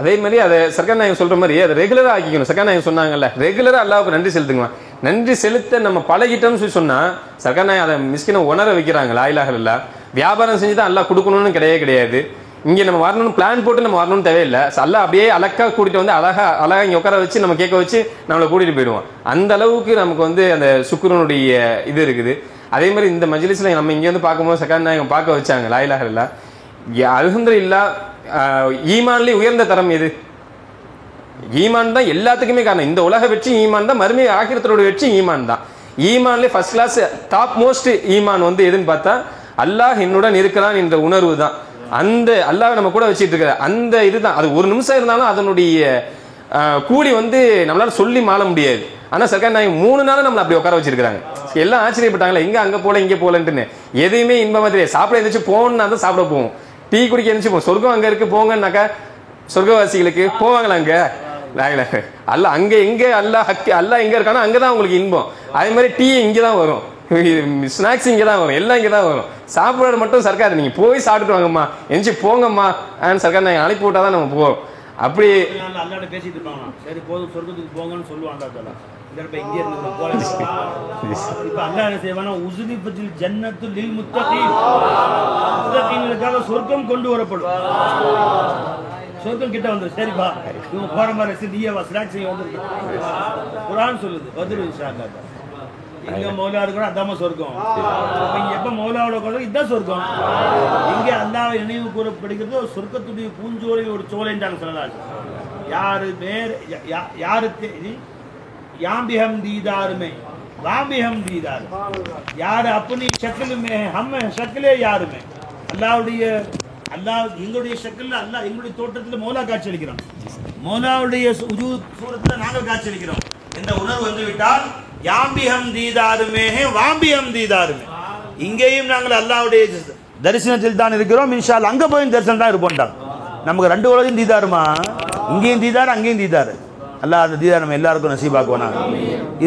அதே மாதிரி அதை சர்க்கார் நாயகம் சொல்ற மாதிரி அதை ரெகுலரா ஆக்கிக்கணும். சர்க்கார் நாயகம் சொன்னாங்கல்ல, ரெகுலரா அல்லாஹ்வுக்கு நன்றி செலுத்துங்க. நன்றி செலுத்த நம்ம பழகிட்டோம்னு சொல்லி சொன்னா சர்க்கார் நாயகம் அதை மிஸ்கினை உணர வைக்கிறாங்க. லா இலாஹ இல்லல்லாஹ் வியாபாரம் செஞ்சு தான் அல்லாஹ் கொடுக்கணும்னு கிடையாது. இங்க நம்ம வரணும்னு பிளான் போட்டு நம்ம வரணும்னு தேவையில்லை. அல்லாஹ் அப்படியே அழகா கூட்டிட்டு வந்து அழகா இங்க உட்கார வச்சு நம்ம கேட்க வச்சு நம்மளை கூட்டிட்டு போயிடுவோம். அந்த அளவுக்கு நமக்கு வந்து அந்த சுக்ரனுடைய இது இருக்குது. அதே மாதிரி இந்த மஜ்லிஸ்ல நம்ம இங்க வந்து பார்க்கும்போது சர்க்கார் நாயகம் பார்க்க வச்சாங்க. லா இலாஹ இல்லல்லாஹ் அல்ஹம்துலில்லாஹ். ஈமான்லயே உயர்ந்த தரம் எது? ஈமான் தான் எல்லாத்துக்குமே காரணம். இந்த உலக வெற்றி ஈமான் தான், மறுமை ஆகிரத்தோட வெற்றி ஈமான் தான். ஈமான்லயே ஃபர்ஸ்ட் கிளாஸ் டாப் மோஸ்ட் ஈமான் வந்து எதுன்னு பார்த்தா அல்லாஹ் என்னுடன் இருக்கிறான் என்ற உணர்வு தான். அந்த அல்லாஹ் நம்ம கூட வச்சுட்டு இருக்க அந்த இதுதான். அது ஒரு நிமிஷம் இருந்தாலும் அதனுடைய கூலி வந்து நம்மளால சொல்லி மாள முடியாது. ஆனா சர்க்கார் நாயகம் 3 நாள் நம்மள அப்படி உட்கார வச்சிருக்காங்க. எல்லாம் ஆச்சரியப்பட்டாங்களே, எங்க அங்க போல இங்க போலன்ட்டுன்னு. எதையுமே இன்பமா தெரியாது. சாப்பிட எந்திரிச்சு போகணும்னா தான் சாப்பிட போவோம், டீ குடிக்க எந்திரிச்சு போவோம். சொர்க்கம் அங்க இருக்கு போங்கன்னாக்கா சொர்க்கவாசிகளுக்கு போவாங்களா அங்க? அல்ல அங்க எங்க அல்லாஹ் எங்க இருக்கானோ அங்கதான் உங்களுக்கு இன்பம். அதே மாதிரி டீ இங்கதான் வரும், ஸ்நாக்ஸ் இங்கே தான் வரும், எல்லாம் இங்கே தான் வரும். சாப்பிட மட்டும் சர்க்கார் நீங்கள் போய் சாப்பிட்டு வாங்கம்மா, எந்திச்சு போங்கம்மா சர்க்கார் நாங்கள் அனுப்பி விட்டா தான் நம்ம போவோம். அப்படி
அல்லாட்ட பேசிட்டு இருப்பாங்க. சரி போதும் சொர்க்கத்துக்கு போங்கன்னு சொல்லுவாங்க. இங்கே இருந்து போல இப்ப அல்லாஹ் என்ன செய்வானா, உஸ்ரிஃபத்தில் ஜன்னத்து லில் முத்தகீன், முத்தகீன்களுக்காக சொர்க்கம் கொண்டு வரப்படும். சொர்க்கம் கிட்ட வந்துரு. சரிப்பா இவங்க போற மாதிரி நீயே ஸ்நாக்ஸ் வந்து குர்ஆன் சொல்லுது. பதில் இன்ஷா அல்லாஹ். எங்க மௌலா இருக்கணும் அதாம சொர்க்கம். எப்ப மௌலாவோட உட்காந்து இதுதான் சொர்க்கம். எங்க அல்லாஹ்வை நினைவு கூறப்படுகிறது சொர்க்கத்துடைய பூஞ்சோலை ஒரு சோலைன்றாங்க சொல்லலாம். யாருக்கு யாம்பிஹம் दीदार में वाबिहम दीदार, यार अपनी शक्ल में हम शक्ले यार में. அல்லாஹ்வுடைய எங்களுடைய ஷக்கில்ல அல்லாஹ் எங்களுடைய தோற்றத்தில் மௌலா காட்சி அளிக்கிறோம், மௌலாவுடைய சூரத்தில் நாங்கள் காட்சி அளிக்கிறோம். இந்த உணர்வு வந்து விட்டால் யாம்பிஹம் தீதாருமே வாம்பிஹம் தீதாருமே, இங்கேயும் நாங்கள் அல்லாஹ்வுடைய தரிசனத்தில் தான் இருக்கிறோம். இன்ஷா அல்லாஹ் அங்கே போய் தரிசனம் தான் இருப்போம்ட்டாங்க. நமக்கு 2 உலகம் தீதாருமா, இங்கேயும் தீதார் அங்கேயும் தீதார். அல்லாஹ் அந்த தீதார் நம்ம எல்லாருக்கும் நசீபாக்குவானா.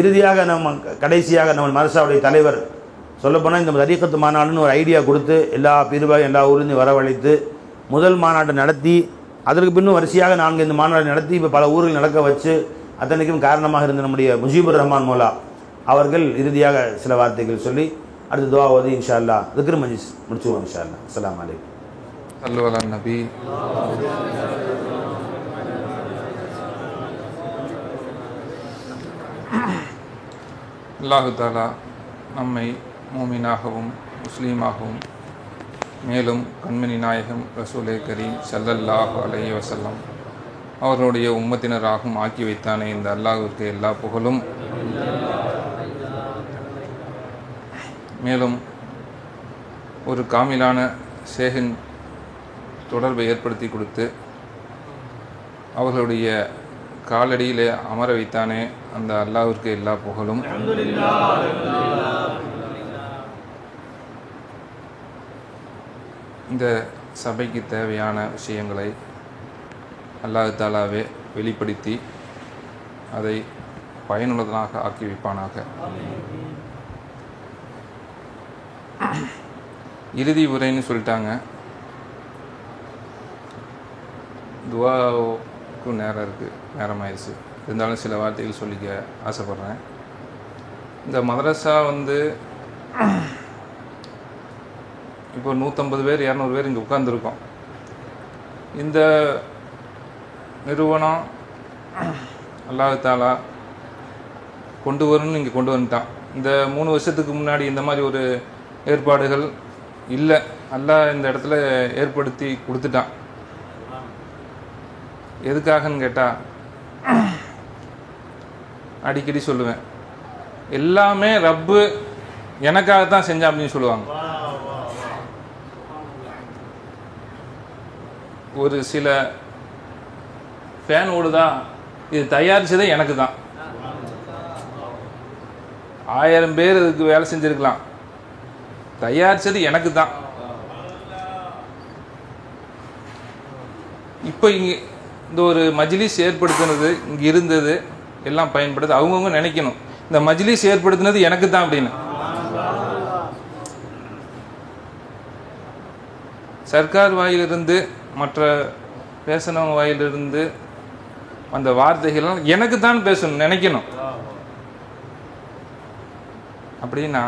இறுதியாக நம்ம கடைசியாக நம்ம மதரசாவுடைய தலைவர் சொல்லப்போனால் இந்த தரீகத்து மாநாடுன்னு ஒரு ஐடியா கொடுத்து எல்லா பீர்வாயும் எல்லா ஊர்லேருந்து வரவழைத்து முதல் மாநாட்டை நடத்தி அதற்கு பின்னும் வரிசையாக 4 மாநாடு நடத்தி இப்போ பல ஊர்கள் நடக்க வச்சு அத்தனைக்கும் காரணமாக இருந்த நம்முடைய முஜீபுர் ரஹ்மான் மௌலா அவர்கள் இறுதியாக சில வார்த்தைகள் சொல்லி அடுத்த துஆ ஓதி இன்ஷா அல்லாஹ் திக்ர் மஜ்லிஸ் முடிச்சுவோம் இன்ஷா அல்லாஹ். அஸ்ஸலாமு அலைக்கும்.
ஸல்லல்லாஹு அலா நபி. அல்லாஹு தஆலா நம்மை மூமினாகவும் முஸ்லீமாகவும் மேலும் கண்மணி நாயகம் ரசூலே கரீம் ஸல்லல்லாஹு அலைஹி வஸல்லம் அவர்களுடைய உம்மத்தினராகவும் ஆக்கி வைத்தானே இந்த அல்லாஹ்விற்கு எல்லா புகழும். மேலும் ஒரு காமிலான ஷேகின் தொடர்பை ஏற்படுத்தி கொடுத்து அவர்களுடைய காலடியிலே அமர வைத்தானே அந்த அல்லாஹ்விற்கு எல்லா புகழும். இந்த சபைக்கு தேவையான விஷயங்களை அல்லாஹ் தஆலாவே வெளிப்படுத்தி அதை பயனுள்ளதாக ஆக்கி வைப்பானாக. இறுதி உரைன்னு சொல்லிட்டாங்க. துவாவுக்கும் நேரமாயிடுச்சு. இருந்தாலும் சில வார்த்தைகள் சொல்லிக்க ஆசைப்பட்றேன். இந்த மதரசா இப்போ 150 பேர் 200 பேர் இங்கே உட்கார்ந்துருக்கோம். இந்த நிறுவனம் அல்லாஹ் தஆலா கொண்டு வரணும்னு இங்கே கொண்டு வந்துட்டான். இந்த 3 வருஷத்துக்கு முன்னாடி இந்த மாதிரி ஒரு ஏற்பாடுகள் இல்லை. அல்லாஹ் இந்த இடத்துல ஏற்படுத்தி கொடுத்துட்டான். எதுக்காகன்னு கேட்டால், அடிக்கடி சொல்லுவேன், எல்லாமே ரப்பு எனக்காகத்தான் செஞ்சான் அப்படின்னு சொல்லுவாங்க. ஒரு சில ஃபேன் ஓடுதா, இது தயாரிச்சதே எனக்கு தான். 1000 பேர் இதுக்கு வேலை செஞ்சுருக்கலாம், தயாரிச்சது எனக்கு தான். இப்போ இங்கே இந்த ஒரு மஜ்லிஸ் ஏற்படுத்தினது, இங்கே இருந்தது எல்லாம் பயன்படுது. அவங்கவுங்க நினைக்கணும், இந்த மஜ்லிஸ் ஏற்படுத்தினது எனக்கு தான் அப்படின்னு. சர்க்கார் வாயிலிருந்து மற்ற பேசினவங்க வாயிலிருந்து அந்த வார்த்தைகள் எனக்கு தான் பேசணும் நினைக்கணும். அப்படின்னா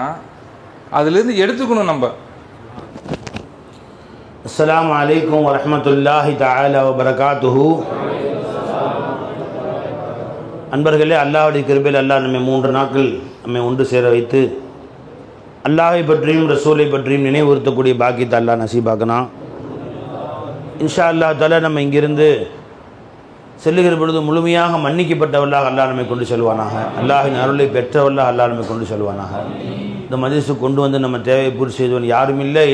அதிலிருந்து எடுத்துக்கணும் நம்ம.
அஸ்ஸலாமு அலைக்கும் வரஹ்மத்துல்லாஹி தஆலா வபரகாத்துஹு. அன்பர்களே, அல்லாஹ்வுடைய கிருபையில் அல்லாஹ் நம்மை 3 நாட்கள் நம்மை ஒன்று சேர வைத்து அல்லாஹை பற்றியும் ரசூலை பற்றியும் நினைவுறுத்தக்கூடிய பாக்கியத்தை அல்லாஹ் நசீபாக்கணும். இன்ஷா அல்லாஹ் தஆலா நம்ம இங்கிருந்து செல்லுகிற பொழுது முழுமையாக மன்னிக்கப்பட்டவர்களாக அல்லாஹ் நம்மை கொண்டு செல்வானாக. அல்லாஹின் அருளை பெற்றவர்களாக அல்லாஹ் நம்மை கொண்டு செல்வானாக. இந்த மஜ்லிஸுக்கு கொண்டு வந்து நம்ம தேவையை பூர்த்தி செய்தவன் யாரும் இல்லை.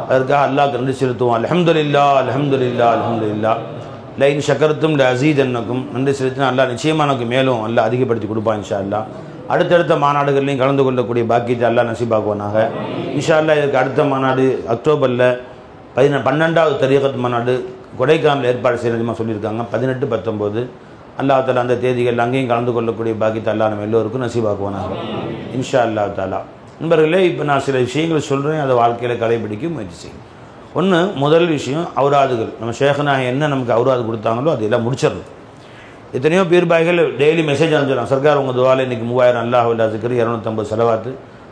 அதற்காக அல்லாஹ்க்கு நன்றி செலுத்துவோம். அல்ஹம்துலில்லாஹ் அல்ஹம்துலில்லாஹ் அல்ஹம்துலில்லாஹ். லைன் ஷக்கர்த்தும் அஸீதன்னக்கும். நன்றி செலுத்தினா அல்லாஹ் நிச்சயமாக எனக்கு மேலும் அல்லாஹ் அதிகப்படுத்தி கொடுப்பான் இன்ஷா அல்லாஹ். அடுத்தடுத்த மாநாடுகள்லையும் கலந்து கொள்ளக்கூடிய பாக்கியத்தை அல்லாஹ் நசீபாக்குவானாக. இன்ஷா அல்லாஹ் இதற்கு அடுத்த மாநாடு அக்டோபரில் 12வது தரீகத் மாநாடு கொடைக்கானல் ஏற்பாடு செய்யறதுமா சொல்லியிருக்காங்க. 18, 19 அல்லாஹ் தாலா அந்த தேதிகள் அங்கேயும் கலந்து கொள்ளக்கூடிய பாக்கியத்தை அல்லாஹ் நம்ம எல்லோருக்கும் நசீபாக்குவானாக இன்ஷா அல்லாஹ் தாலா. நண்பர்களே, இப்போ நான் சில விஷயங்கள் சொல்கிறேன், அதை வாழ்க்கையில் கடைபிடிக்க முயற்சி செய்யும். ஒன்று, முதல் விஷயம் அவுராதுகள். நம்ம ஷேഖனாக என்ன நமக்கு அவுராது கொடுத்தாங்களோ அதெல்லாம் முடிச்சிடணும். எத்தனையோ பீர்பாய்கள் டெய்லி மெசேஜ் அனுப்பிச்சிடலாம், சர்க்கார் உங்கள் துவால இன்றைக்கி 3000 அல்லாஹ் இல்லா சிக்கர் 250 செலவாத்து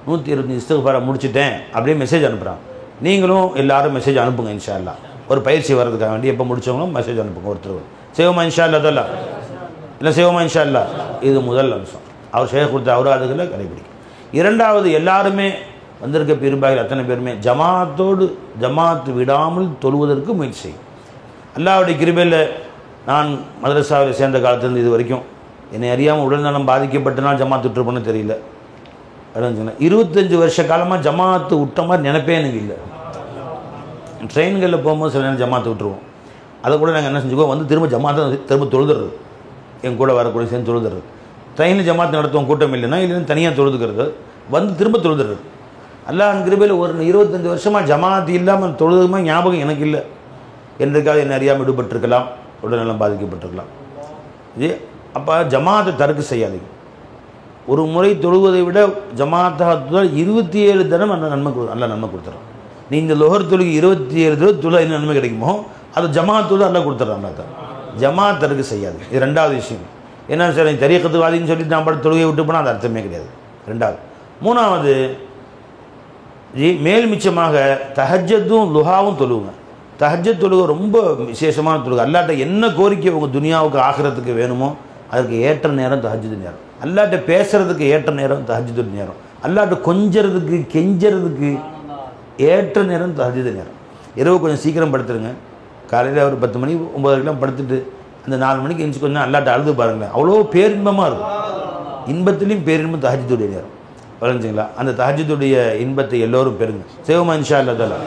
125 இஸ்திக்ஃபாரை முடிச்சுட்டேன் அப்படியே மெசேஜ் அனுப்புகிறான். நீங்களும் எல்லாரும் மெசேஜ் அனுப்புங்க இன்ஷா அல்லாஹ். ஒரு பயிற்சி வர்றதுக்காக வேண்டி எப்போ முடித்தவங்களும் மெசேஜ் அனுப்புங்க. ஒருத்தர் செய்வோமா இன்ஷா அல்லாஹ் தாலா? இல்லை செய்வோமா இன்ஷா அல்லாஹ்? இது முதல் அம்சம். அவர் ஷேக் கொடுத்த அவுராதுகளை கடைபிடிக்கும். இரண்டாவது, எல்லாருமே வந்திருக்க பீர்பாய்கள் அத்தனை பேருமே ஜமாத்து விடாமல் தொழுவதற்கு முயற்சி செய்யும். அல்லாஹ்வுடைய கிருபையில் நான் மதரசாவில் சேர்ந்த காலத்திலிருந்து இது வரைக்கும் என்னை அறியாமல் உடல்நலம் பாதிக்கப்பட்டனால் ஜமாத்து விட்டுருப்போன்னு தெரியல. 25 வருஷ காலமாக ஜமாத்து விட்ட மாதிரி நினைப்பே எனக்கு இல்லை. ட்ரெயின்களில் போகும்போது சில நேரம் ஜமாத்து விட்டுருவோம். அதை கூட நாங்கள் என்ன செஞ்சுக்குவோம், வந்து திரும்ப தொழுதுறது, என் கூட வரக்கூடிய சேர்ந்து தொழுதுறது. ட்ரெயினில் ஜமாத்து நடத்துவோம், கூட்டம் இல்லைன்னா தனியாக தொழுதுக்கிறது, வந்து திரும்ப தொழுதுறது. அல்லாஹ் கிருபையில் ஒரு 25 வருஷமாக ஜமாத்து இல்லாமல் தொழுதுமா ஞாபகம் எனக்கு இல்லை. என்றைக்காவது என்ன அறியாமல் விடுபட்டிருக்கலாம், உடல்நலம் பாதிக்கப்பட்டிருக்கலாம். இது அப்போ ஜமாத்தை தருக்கு செய்யாதீங்க. ஒரு முறை தொழுவதை விட ஜமாத்தாக 27 தரம் நல்ல நன்மை கொடுத்துறோம். நீ இந்த லொஹர் தொழுகை 27 தடவை தொழு என்ன நன்மை கிடைக்குமோ அது ஜமாத் தொழு அல்லா கொடுத்துட்றான். அல்லா ஜமாத் தருக்கு செய்யாது. இது ரெண்டாவது விஷயம். என்ன சார் நீ தரீகத்துவாதின்னு சொல்லிட்டு நான் பாட்டு தொழுகையை விட்டு போனால் அது அர்த்தமே கிடையாது. ரெண்டாவது. மூணாவது, மேல் மிச்சமாக தஹஜ்ஜத்தும் லுஹாவும் தொழுவுங்க. தஹஜ்ஜத் தொழுகை ரொம்ப விசேஷமான தொழுகை. அல்லாட்ட என்ன கோரிக்கை உங்கள் துனியாவுக்கு ஆகிறதுக்கு வேணுமோ அதுக்கு ஏற்ற நேரம் தஹஜ்ஜுத் நேரம். அல்லாட்ட பேசுறதுக்கு ஏற்ற நேரம் தஹஜ்ஜுத் நேரம். அல்லாட்ட கொஞ்சறதுக்கு கெஞ்சறதுக்கு ஏற்ற நேரம் தஹஜ்ஜுத் நேரம். இரவு கொஞ்சம் சீக்கிரம் படுத்துருங்க. காலையில் ஒரு 10 மணி 9 படுத்துட்டு அந்த 4 மணிக்கு எழுந்துச்சு கொஞ்சம் அல்லாட்ட அழுது பாருங்களேன், அவ்வளோ பேரின்பமாக இருக்கும். இன்பத்திலையும் பேரின்பம் தஹஜ்ஜுடைய நேரம். வளைஞ்சிங்களா? அந்த தஹஜ்ஜுடைய இன்பத்தை எல்லோரும் பெறுங்க. செய்வோமா இன்ஷா அல்லாஹ் தஆலா?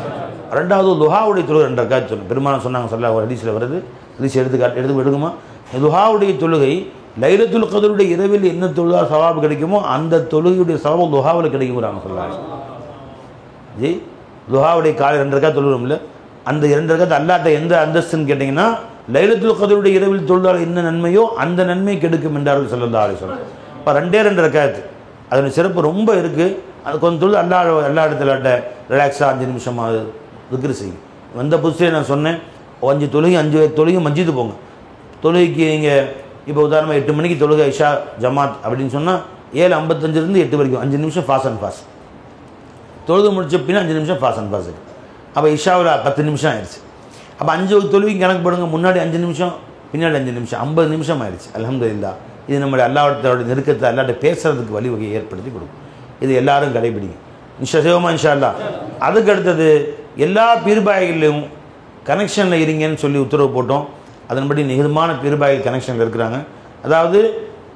ரெண்டாவது, லுஹாவுடைய தொழுகை 2 ரக்காத் சொன்னேன். பெருமானார் சொன்னாங்க ஸல்லல்லாஹு அலைஹி வஸல்லம் வருது, ஹதீஸ் எடுக்குமா? லுஹாவுடைய தொழுகை லைலத்துல் கத்ருடைய இரவில் என்ன தொழுதா சவாபு கிடைக்குமோ அந்த தொழுகையுடைய சவாபு லுஹாவில் கிடைக்குங்கிறாங்க ஸல்லல்லாஹு அலைஹி வஸல்லம். ஜி லுஹாவுடைய காலை 2 ரக்காத் தொழுகிறோம்ல, அந்த 2 ரக்காத் அல்லாஹ்ட்ட எந்த அந்தஸ்துன்னு கேட்டிங்கன்னா லைலத்துல் கத்ருடைய இரவில் தொழுதால் என்ன நன்மையோ அந்த நன்மை கெடுக்கும் என்றார்கள் ஸல்லல்லாஹு அலைஹி வஸல்லம். இப்போ 2 ரக்காத் அதோட சிறப்பு ரொம்ப இருக்குது. அது கொஞ்சம் தொழுது எல்லா இடத்துல ரிலாக்ஸாக 5 நிமிஷமாக திக்ரு செய்யும். வந்த புதுசிலே நான் சொன்னேன் 5 தொழுகை மஸ்ஜிது போங்க. தொழுகைக்கு நீங்கள் இப்போ உதாரணமாக 8 மணிக்கு தொழுகை இஷா ஜமாத் அப்படின்னு சொன்னால் 7:55 8 வரைக்கும் 5 நிமிஷம் ஃபாஸ்ட் அண்ட் ஃபாஸ்ட் தொழுது முடிச்ச பின்னா 5 நிமிஷம் ஃபாஸ்ட் அண்ட் ஃபாஸ்ட். அப்போ இஷாவில் 10 நிமிஷம் ஆயிடுச்சு. அப்போ 5 தொழுகைக்கு கணக்கு போடுங்க. முன்னாடி 5 நிமிஷம், பின்னாடி 5 நிமிஷம், 50 நிமிஷம் ஆயிடுச்சு. அல்ஹம்துலில்லாஹ். இது நம்மளுடைய அல்லாஹ்வோட நெருக்கத்தை அல்லாஹ்ட்ட பேசுறதுக்கு வழிவகை ஏற்படுத்தி கொடுக்கும். இது எல்லாரும் கடைபிடிக்கும் நிச்சயமா இன்ஷா அல்லாஹ். அதுக்கு அடுத்தது எல்லா பீர்பாய்களையும் கனெக்ஷனில் இருங்கன்னு சொல்லி உத்தரவு போட்டோம். அதன்படி நிகழ்மான பீர்பாய்கள் கனெக்ஷனில் இருக்கிறாங்க. அதாவது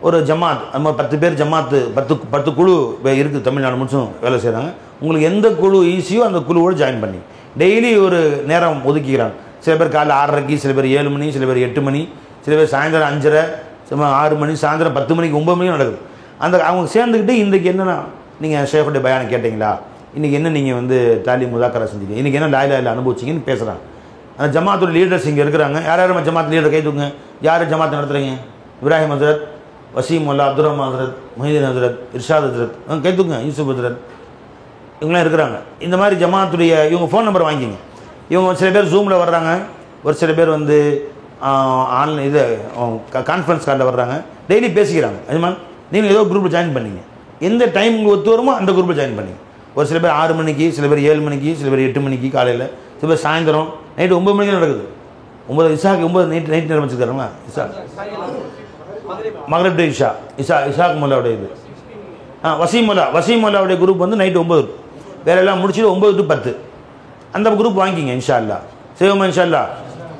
ஒரு ஜமாத் நம்ம 10 பேர் ஜமாத்து 10 குழு இருக்குது தமிழ்நாடு முழுசும் வேலை செய்கிறாங்க. உங்களுக்கு எந்த குழு ஈஸியோ அந்த குழுவோடு ஜாயின் பண்ணி டெய்லி ஒரு நேரம் ஒதுக்கிக்கிறாங்க. சில பேர் காலைல 6:30, சில பேர் 7 மணி, சில பேர் 8 மணி, சில பேர் சாயந்தரம் 5:30, 6 மணி, சாயந்தரம் 10 மணிக்கு 9 மணிக்கும் நடக்குது. அந்த அவங்க சேர்ந்துக்கிட்டு இன்றைக்கி என்னென்னா நீங்கள் ஷேஃபுடைய பயானம் கேட்டிங்களா, இன்றைக்கி என்ன நீங்கள் தாலீம் முதாக்கரா செஞ்சீங்க, இன்றைக்கி என்ன லாயிலா இல்லை அனுபவிச்சிங்கன்னு பேசுகிறாங்க. அந்த ஜமாத்தோட லீடர்ஸ் இங்கே இருக்கிறாங்க. யாரும் ஜமாத் லீடர் கை தூக்குங்க. யார் ஜமாத் நடத்துகிறீங்க? இப்ராஹிம் ஹசரத், வசீம் அல்லா, அப்துல் ரஹ்மான் ஹசரத், மொஹிதீன் ஹசரத், இர்ஷாத் ஹசரத், கை தூக்குங்க. யூசுப் ஹசரத், இவங்களாம் இருக்கிறாங்க. இந்த மாதிரி ஜமாத்துடைய இவங்க ஃபோன் நம்பர் வாங்கிங்க. இவங்க சில பேர் ஜூமில் வர்றாங்க, ஒரு சில பேர் ஆன்லைன் கான்ஃபரன்ஸ் காலில் வர்றாங்க. டெய்லி பேசிக்கிறாங்க. அதுமாதிரி நீங்கள் ஏதோ குரூப்பில் ஜாயின் பண்ணிங்க. எந்த டைம் உங்களுக்கு ஒத்து வருமோ அந்த குரூப்பில் ஜாயின் பண்ணிங்க. ஒரு சில பேர் 6 மணிக்கு, சில பேர் 7 மணிக்கு, சில பேர் 8 மணிக்கு காலையில், சில பேர் சாயந்தரம், நைட்டு 9 மணிக்கு நடக்குது. 9 இஷாக்கு 9 நைட் நேரம் வச்சுருக்காருங்களா? இஷா மகரிப் டு இஷாக் மொல்லாவுடைய இது வசீம் மொல்லாவுடைய குரூப் நைட்டு 9, வேற எல்லாம் முடிச்சுட்டு 9 to 10 அந்த குரூப் வாங்கிங்க. இன்ஷா அல்லாஹ் செய்வோமா? இன்ஷா அல்லாஹ்.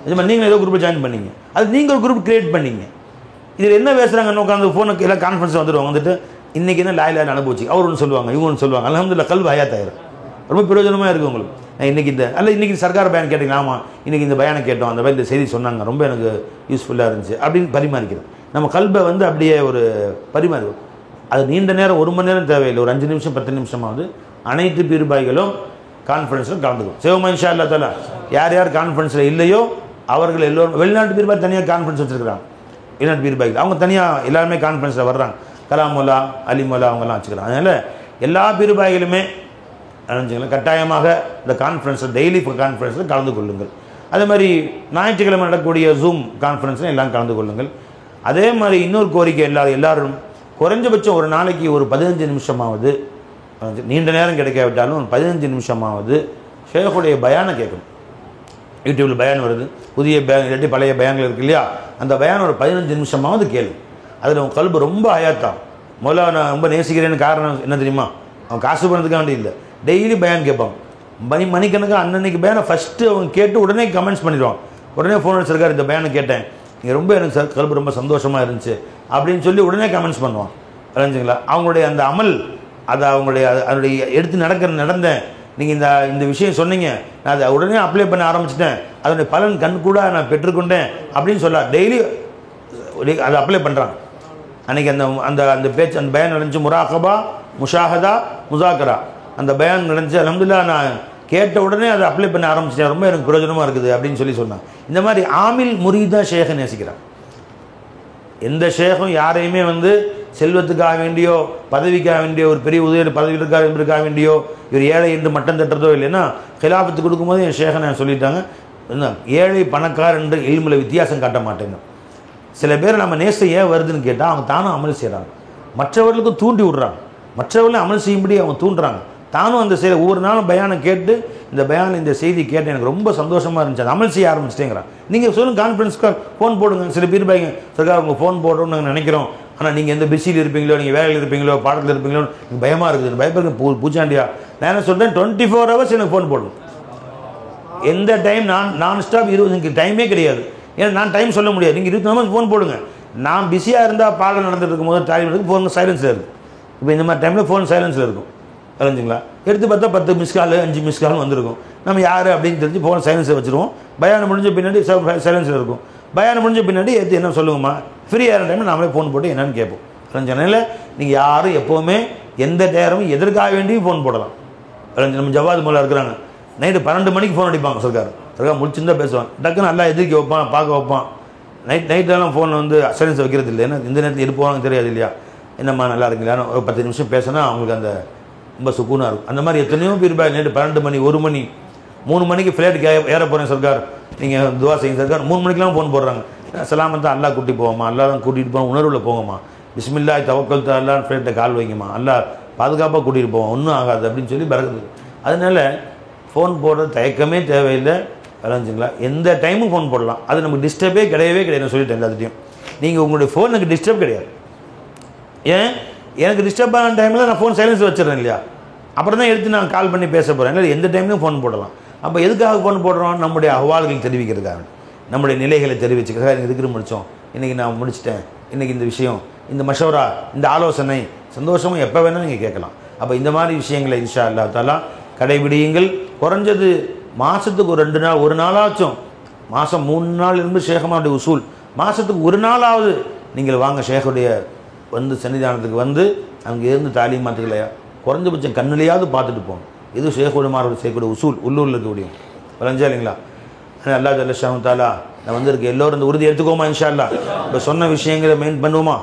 இது மாதிரி நீங்கள் ஏதோ குரூப்பில் ஜாயின் பண்ணிங்க. அது நீங்கள் ஒரு குரூப் கிரியேட் பண்ணிங்க. இதில் என்ன பேசுகிறாங்கன்னு உட்காந்து ஃபோனுக்கு எல்லாம் கான்ஃபரன்ஸ் வந்துட்டு இன்றைக்கி என்ன லாயிலா அனுபவிச்சு அவர் ஒன்று சொல்லுவாங்க, இவங்க ஒன்று சொல்லுவாங்க. அல்ஹம்துலில்லாஹ் கல்வி ஹயாத் ஆயிரும். ரொம்ப பிரயோஜனமாக இருக்குது உங்களுக்கு. இன்றைக்கி இன்றைக்கி சர்க்கார் பயான் கேட்டிங்களா? ஆமாம், இன்றைக்கி இந்த பயானை கேட்டோம், அந்த இந்த செய்தி சொன்னாங்க, ரொம்ப எனக்கு யூஸ்ஃபுல்லாக இருந்துச்சு அப்படின்னு பரிமாறிக்கிறோம். நம்ம கல்வை அப்படியே ஒரு பரிமாறுவோம். அது நீண்ட நேரம் 1 மணி நேரம் தேவையில்லை. ஒரு 5 நிமிஷம் 10 நிமிஷமாவது அனைத்து பீர்பாய்களும் கான்ஃபரன்ஸில் கலந்துக்கும். சிவமா இன்ஷா அல்லாஹ் தஆலா. யார் யார் கான்ஃபரன்ஸில் இல்லையோ அவர்கள் எல்லோரும் வெளிநாட்டு பீர்பாய் தனியாக கான்ஃபரன்ஸ் வச்சுருக்கிறாங்க. வெளிநாட்டு பீர்பாய்கள் அவங்க தனியாக எல்லாருமே கான்ஃபரன்ஸில் வர்றாங்க. கலாமுல்லா, அலிமுல்லா அவங்கெல்லாம் வச்சுக்கிறாங்க. அதனால் எல்லா பீர்பாய்களுமே கட்டாயமாக இந்த கான்ஃபரன்ஸில் டெய்லி கான்ஃபரன்ஸில் கலந்து கொள்ளுங்கள். அதே மாதிரி ஞாயிற்றுக்கிழமை நடக்கக்கூடிய ஜூம் கான்ஃபரன்ஸில் எல்லாம் கலந்து கொள்ளுங்கள். அதே மாதிரி இன்னொரு கோரிக்கை எல்லாரும் குறைஞ்சபட்சம் ஒரு நாளைக்கு ஒரு 15 நிமிஷமாவது, நீண்ட நேரம் கிடைக்காவிட்டாலும் ஒரு 15 நிமிஷமாவது ஷேഖுடைய பயானை கேட்கணும். யூடியூப்பில் பயான் வருது, புதிய பயான் இல்லாட்டி பழைய பயான்கள் இருக்கு இல்லையா, அந்த பயான் ஒரு 15 நிமிஷமாவது கேளு. அதில் உன் கல்பு ரொம்ப ஹயாத்தான். முதல்ல நான் ரொம்ப நேசிக்கிறேன்னு காரணம் என்ன தெரியுமா? அவன் காசு பண்ணுறதுக்காக வேண்டி இல்லை, டெய்லி பயான் கேட்பாங்க. மணிக்கணக்காக அன்னன்னைக்கு பயானை ஃபஸ்ட்டு அவங்க கேட்டு உடனே கமெண்ட்ஸ் பண்ணிடுவாங்க. உடனே ஃபோன் அடிச்சிருக்காரு, இந்த பயானை கேட்டேன், நீங்கள் ரொம்ப எனக்கு கல்பு ரொம்ப சந்தோஷமாக இருந்துச்சு அப்படின்னு சொல்லி உடனே கமெண்ட்ஸ் பண்ணுவான். புரிஞ்சுங்களா? அவங்களுடைய அந்த அமல், அதை அதனுடைய எடுத்து நடந்தேன், நீங்கள் இந்த விஷயம் சொன்னீங்க, நான் அதை உடனே அப்ளை பண்ண ஆரம்பிச்சிட்டேன், அதனுடைய பலன் கண் கூட நான் பெற்றுக்கொண்டேன் அப்படின்னு சொல்ல டெய்லி அதை அப்ளை பண்ணுறாங்க. அன்றைக்கி அந்த பேச்சு, அந்த பயான் நடந்துச்சு, முராகபா, முஷாஹதா, முசாக்கரா, அந்த பயான் நடந்துச்சு. அல்ஹம்துலில்லாஹ் நான் கேட்ட உடனே அதை அப்ளை பண்ண ஆரம்பிச்சிட்டேன், ரொம்ப எனக்கு பிரயோஜனமாக இருக்குது அப்படின்னு சொன்னாங்க. இந்த மாதிரி ஆமில் முரீதா ஷேகை நேசிக்கிறாங்க. எந்த ஷேகும் யாரையுமே செல்வத்துக்காக வேண்டியோ பதவிக்காக வேண்டியோ ஒரு பெரிய உதவி பதவிக்காக வேண்டியோ இவர் ஏழை என்று மட்டம் தட்டுறதோ இல்லைன்னா ஹிலாஃபத்து கொடுக்கும்போது என் ஷேகை நான் சொல்லிட்டாங்க, ஏழை பணக்கார் என்று இல்முல வித்தியாசம் காட்ட மாட்டேங்க. சில பேர் நம்ம நேசம் ஏன் வருதுன்னு கேட்டால் அவங்க தானும் அமல் செய்கிறாங்க, மற்றவர்களுக்கும் தூண்டி விடுறாங்க, மற்றவர்களையும் அமல் செய்யும்படி அவங்க தூண்டுறாங்க. தானும் அந்த ஒவ்வொரு நாளும் பயானை கேட்டு இந்த பயான் இந்த செய்தி கேட்டு எனக்கு ரொம்ப சந்தோஷமாக இருந்துச்சு, அது அமல் செய்ய ஆரம்பிச்சிட்டேங்கிறான். நீங்கள் சொல்லுங்கள், கான்ஃபரன்ஸ்க்கு ஃபோன் போடுங்க. சில பேர் பாய்ங்க சர்க்கார் உங்கள் ஃபோன் போடுறோம்னு நாங்கள் நினைக்கிறோம், ஆனால் நீங்கள் எந்த பிஸியில் இருப்பீங்களோ, நீங்கள் வேலையில் இருப்பீங்களோ, பாடத்தில் இருப்பீங்களோ, எனக்கு பயமாக இருக்குது, பயப்படுங்க பூச்சாண்டியா. நான் என்ன சொல்கிறேன், 24 hours எனக்கு ஃபோன் போடணும். எந்த டைம் நான் ஸ்டாப் 20 டைமே கிடையாது. ஏன்னா நான் டைம் சொல்ல முடியாது, நீங்கள் 24 hours ஃபோன் போடுங்க. நான் பிஸியாக இருந்தால் பாடம் நடந்துட்டு இருக்கும்போது டைம் ஃபோன் சைலன்ஸில் இருக்குது. இப்போ இந்த மாதிரி டைமில் ஃபோன் சைலன்ஸில் இருக்கும். தெரிஞ்சுங்களா? எடுத்து பார்த்தா 10 மிஸ் கால் 5 மிஸ் கால் வந்திருக்கும். நம்ம யார் அப்படின்னு தெரிஞ்சு ஃபோன் சைலன்ஸில் வச்சுருவோம். பயானம் முடிஞ்ச பின்னாடி சைலன்ஸில் இருக்கும். பயானம் முடிஞ்ச பின்னாடி எடுத்து என்ன சொல்லுங்கம்மா, ஃப்ரீயாக டைமில் நாமளே ஃபோன் போட்டு என்னென்னு கேட்போம். தெரிஞ்சனால நீங்கள் யாரும் எப்போவுமே எந்த நேரமும் எதற்காக வேண்டியும் ஃபோன் போடலாம். நம்ம ஜவாத் மோலா இருக்கிறாங்க, நைட்டு 12 மணிக்கு ஃபோன் அடிப்பாங்க.
அதுக்காக முடிச்சிருந்தா பேசுவான். டக்குன்னு நல்லா எதிர்க்க வைப்பான், பார்க்க வைப்பான். நைட்டெல்லாம் ஃபோனில் வந்து சைலன்ஸ் வைக்கிறது இல்லை. ஏன்னா இந்த நேரத்தில் இருப்பாங்க தெரியாது இல்லையா. என்னம்மா நல்லா இருக்கீங்களான்னு ஒரு 10 நிமிஷம் பேசினா அவங்களுக்கு அந்த ரொம்ப சுக்கூனாக இருக்கும். அந்த மாதிரி எத்தனையோ பேர் நைட்டு 12 மணி 1 மணி 3 மணிக்கு ஃப்ளைட்டுக்கு ஏற போகிறேன் சர்க்கார், நீங்கள் துவா செய்யுங்க சர்க்கார். 3 மணிக்கெலாம் ஃபோன் போடுறாங்க. சலாமத்தை அல்லா கூட்டி போவோம்மா, அல்லா தான் கூட்டிகிட்டு போவோம், உணர்வில் போங்கம்மா, பிஸ்மில்லாஹ் தவக்கல் அல்லாஹ் ஃப்ளைட்டை கால் வைங்கம்மா, அல்லா பாதுகாப்பாக கூட்டிகிட்டு போவோம், ஒன்றும் ஆகாது அப்படின்னு சொல்லி பறக்குது. அதனால் ஃபோன் போடுறது தயக்கமே தேவையில்லை. விளைஞ்சுங்களா, எந்த டைமும் ஃபோன் போடலாம். அது நமக்கு டிஸ்டர்பே கிடையவே கிடையாது. நான் சொல்லிட்டேன் எல்லாத்தையும். நீங்கள் உங்களுடைய ஃபோனுக்கு டிஸ்டர்ப் கிடையாது. ஏன் எனக்கு டிஸ்டர்ப் ஆன டைமில் நான் ஃபோன் சைலன்ஸ் வச்சிடறேன் இல்லையா, அப்புறம் தான் எடுத்து நான் கால் பண்ணி பேச போகிறேன். இல்லை எந்த டைம்லையும் ஃபோன் போடலாம். அப்போ எதுக்காக ஃபோன் போடுறோம்? நம்முடைய அஹ்வால்கள் தெரிவிக்கிறதுக்காக, நம்முடைய நிலைகளை தெரிவிச்சுக்கிறதுக்காக. எனக்கு இதுக்கு முடித்தோம், இன்றைக்கி நான் முடிச்சிட்டேன், இன்றைக்கி இந்த விஷயம், இந்த மஷவரா, இந்த ஆலோசனை சந்தோஷமும் எப்போ வேணால் நீங்கள் கேட்கலாம். அப்போ இந்த மாதிரி விஷயங்களை இன்ஷா அல்லாஹ் தஆலா கடைபிடியுங்கள். குறைஞ்சது மாதத்துக்கு ஒரு 2 நாள், ஒரு நாளாச்சும், மாதம் 3 நாள் இருந்து ஷேகமாவுடைய உசூல், மாதத்துக்கு ஒரு நாளாவது நீங்கள் வாங்க ஷேகுடைய வந்து சன்னிதானத்துக்கு வந்து அங்கே இருந்து தாலீமாத்துக்களையா குறைஞ்சபட்சம் கண்ணிலையாவது பார்த்துட்டு போகணும். இது ஷேகுமாரோட செய்யக்கூடிய உசூல், உள்ளூரில் இருக்கக்கூடிய விளைஞ்சா இல்லைங்களா. அல்லா ஜல்ல ஷாஹு தஆலா நான் வந்திருக்கு எல்லோரும் இந்த உறுதி எடுத்துக்கோமா இன்ஷா அல்லாஹ். இப்போ சொன்ன விஷயங்களை மெயின் பண்ணுவோமா.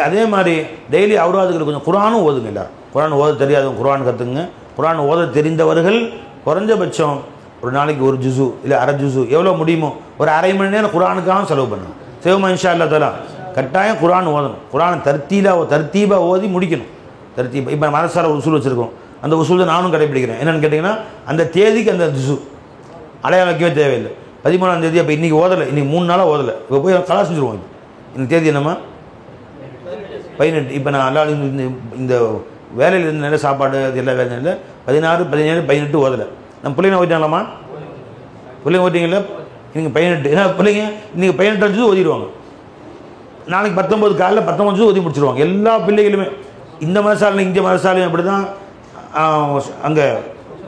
அதே மாதிரி டெய்லி அவராதுக்கு கொஞ்சம் குர்ஆனும் ஓதுங்க. எல்லாரும் குர்ஆன் ஓத தெரியாதவங்க குர்ஆன் கற்றுங்க. குர்ஆன் ஓத தெரிந்தவர்கள் குறைஞ்சபட்சம் ஒரு நாளைக்கு ஒரு ஜுசு இல்லை அரை ஜுசு எவ்வளோ முடியுமோ ஒரு அரை மணி நேரம் குர்ஆனுக்காக செலவு பண்ணுங்க. செய்வோமா இன்ஷா அல்லாஹ் தஆலா. கட்டாயம் குர்ஆன் ஓதணும். குர்ஆனை தர்த்தீபாக ஓதி முடிக்கணும். தர்த்தீபா இப்போ மதரசார உசூல் வச்சுருக்கோம். அந்த உசூலை நானும் கடைப்பிடிக்கிறேன். என்னென்னு கேட்டிங்கன்னா அந்த தேதிக்கு அந்த ஜுசு அடையாளம் வைக்கவே தேவையில்லை. 13ஆம் தேதி அப்போ இன்றைக்கி ஓதலை, இன்றைக்கி 3 நாளாக ஓதலை, இப்போ போய் கலா செஞ்சுருவோம். இந்த தேதி என்னம்மா 18. இப்போ நான் எல்லா இந்த வேலையில் இருந்த நல்ல சாப்பாடு அது எல்லா வேலையும் இல்லை. 16, 17, 18 ஓதலை. நம்ம பிள்ளைங்க ஓட்டினாலாமா? பிள்ளைங்க ஓட்டிங்களா? நீங்கள் 18. ஏன்னா பிள்ளைங்க இன்றைக்கி 18 ஜூ ஓதிடுவாங்க. நாளைக்கு 19 காலையில் 19 ஜூ ஓதி முடிச்சிடுவாங்க. எல்லா பிள்ளைகளுமே இந்த மதரசாலையும் இந்திய மதரசாலையும் அப்படி தான், அங்கே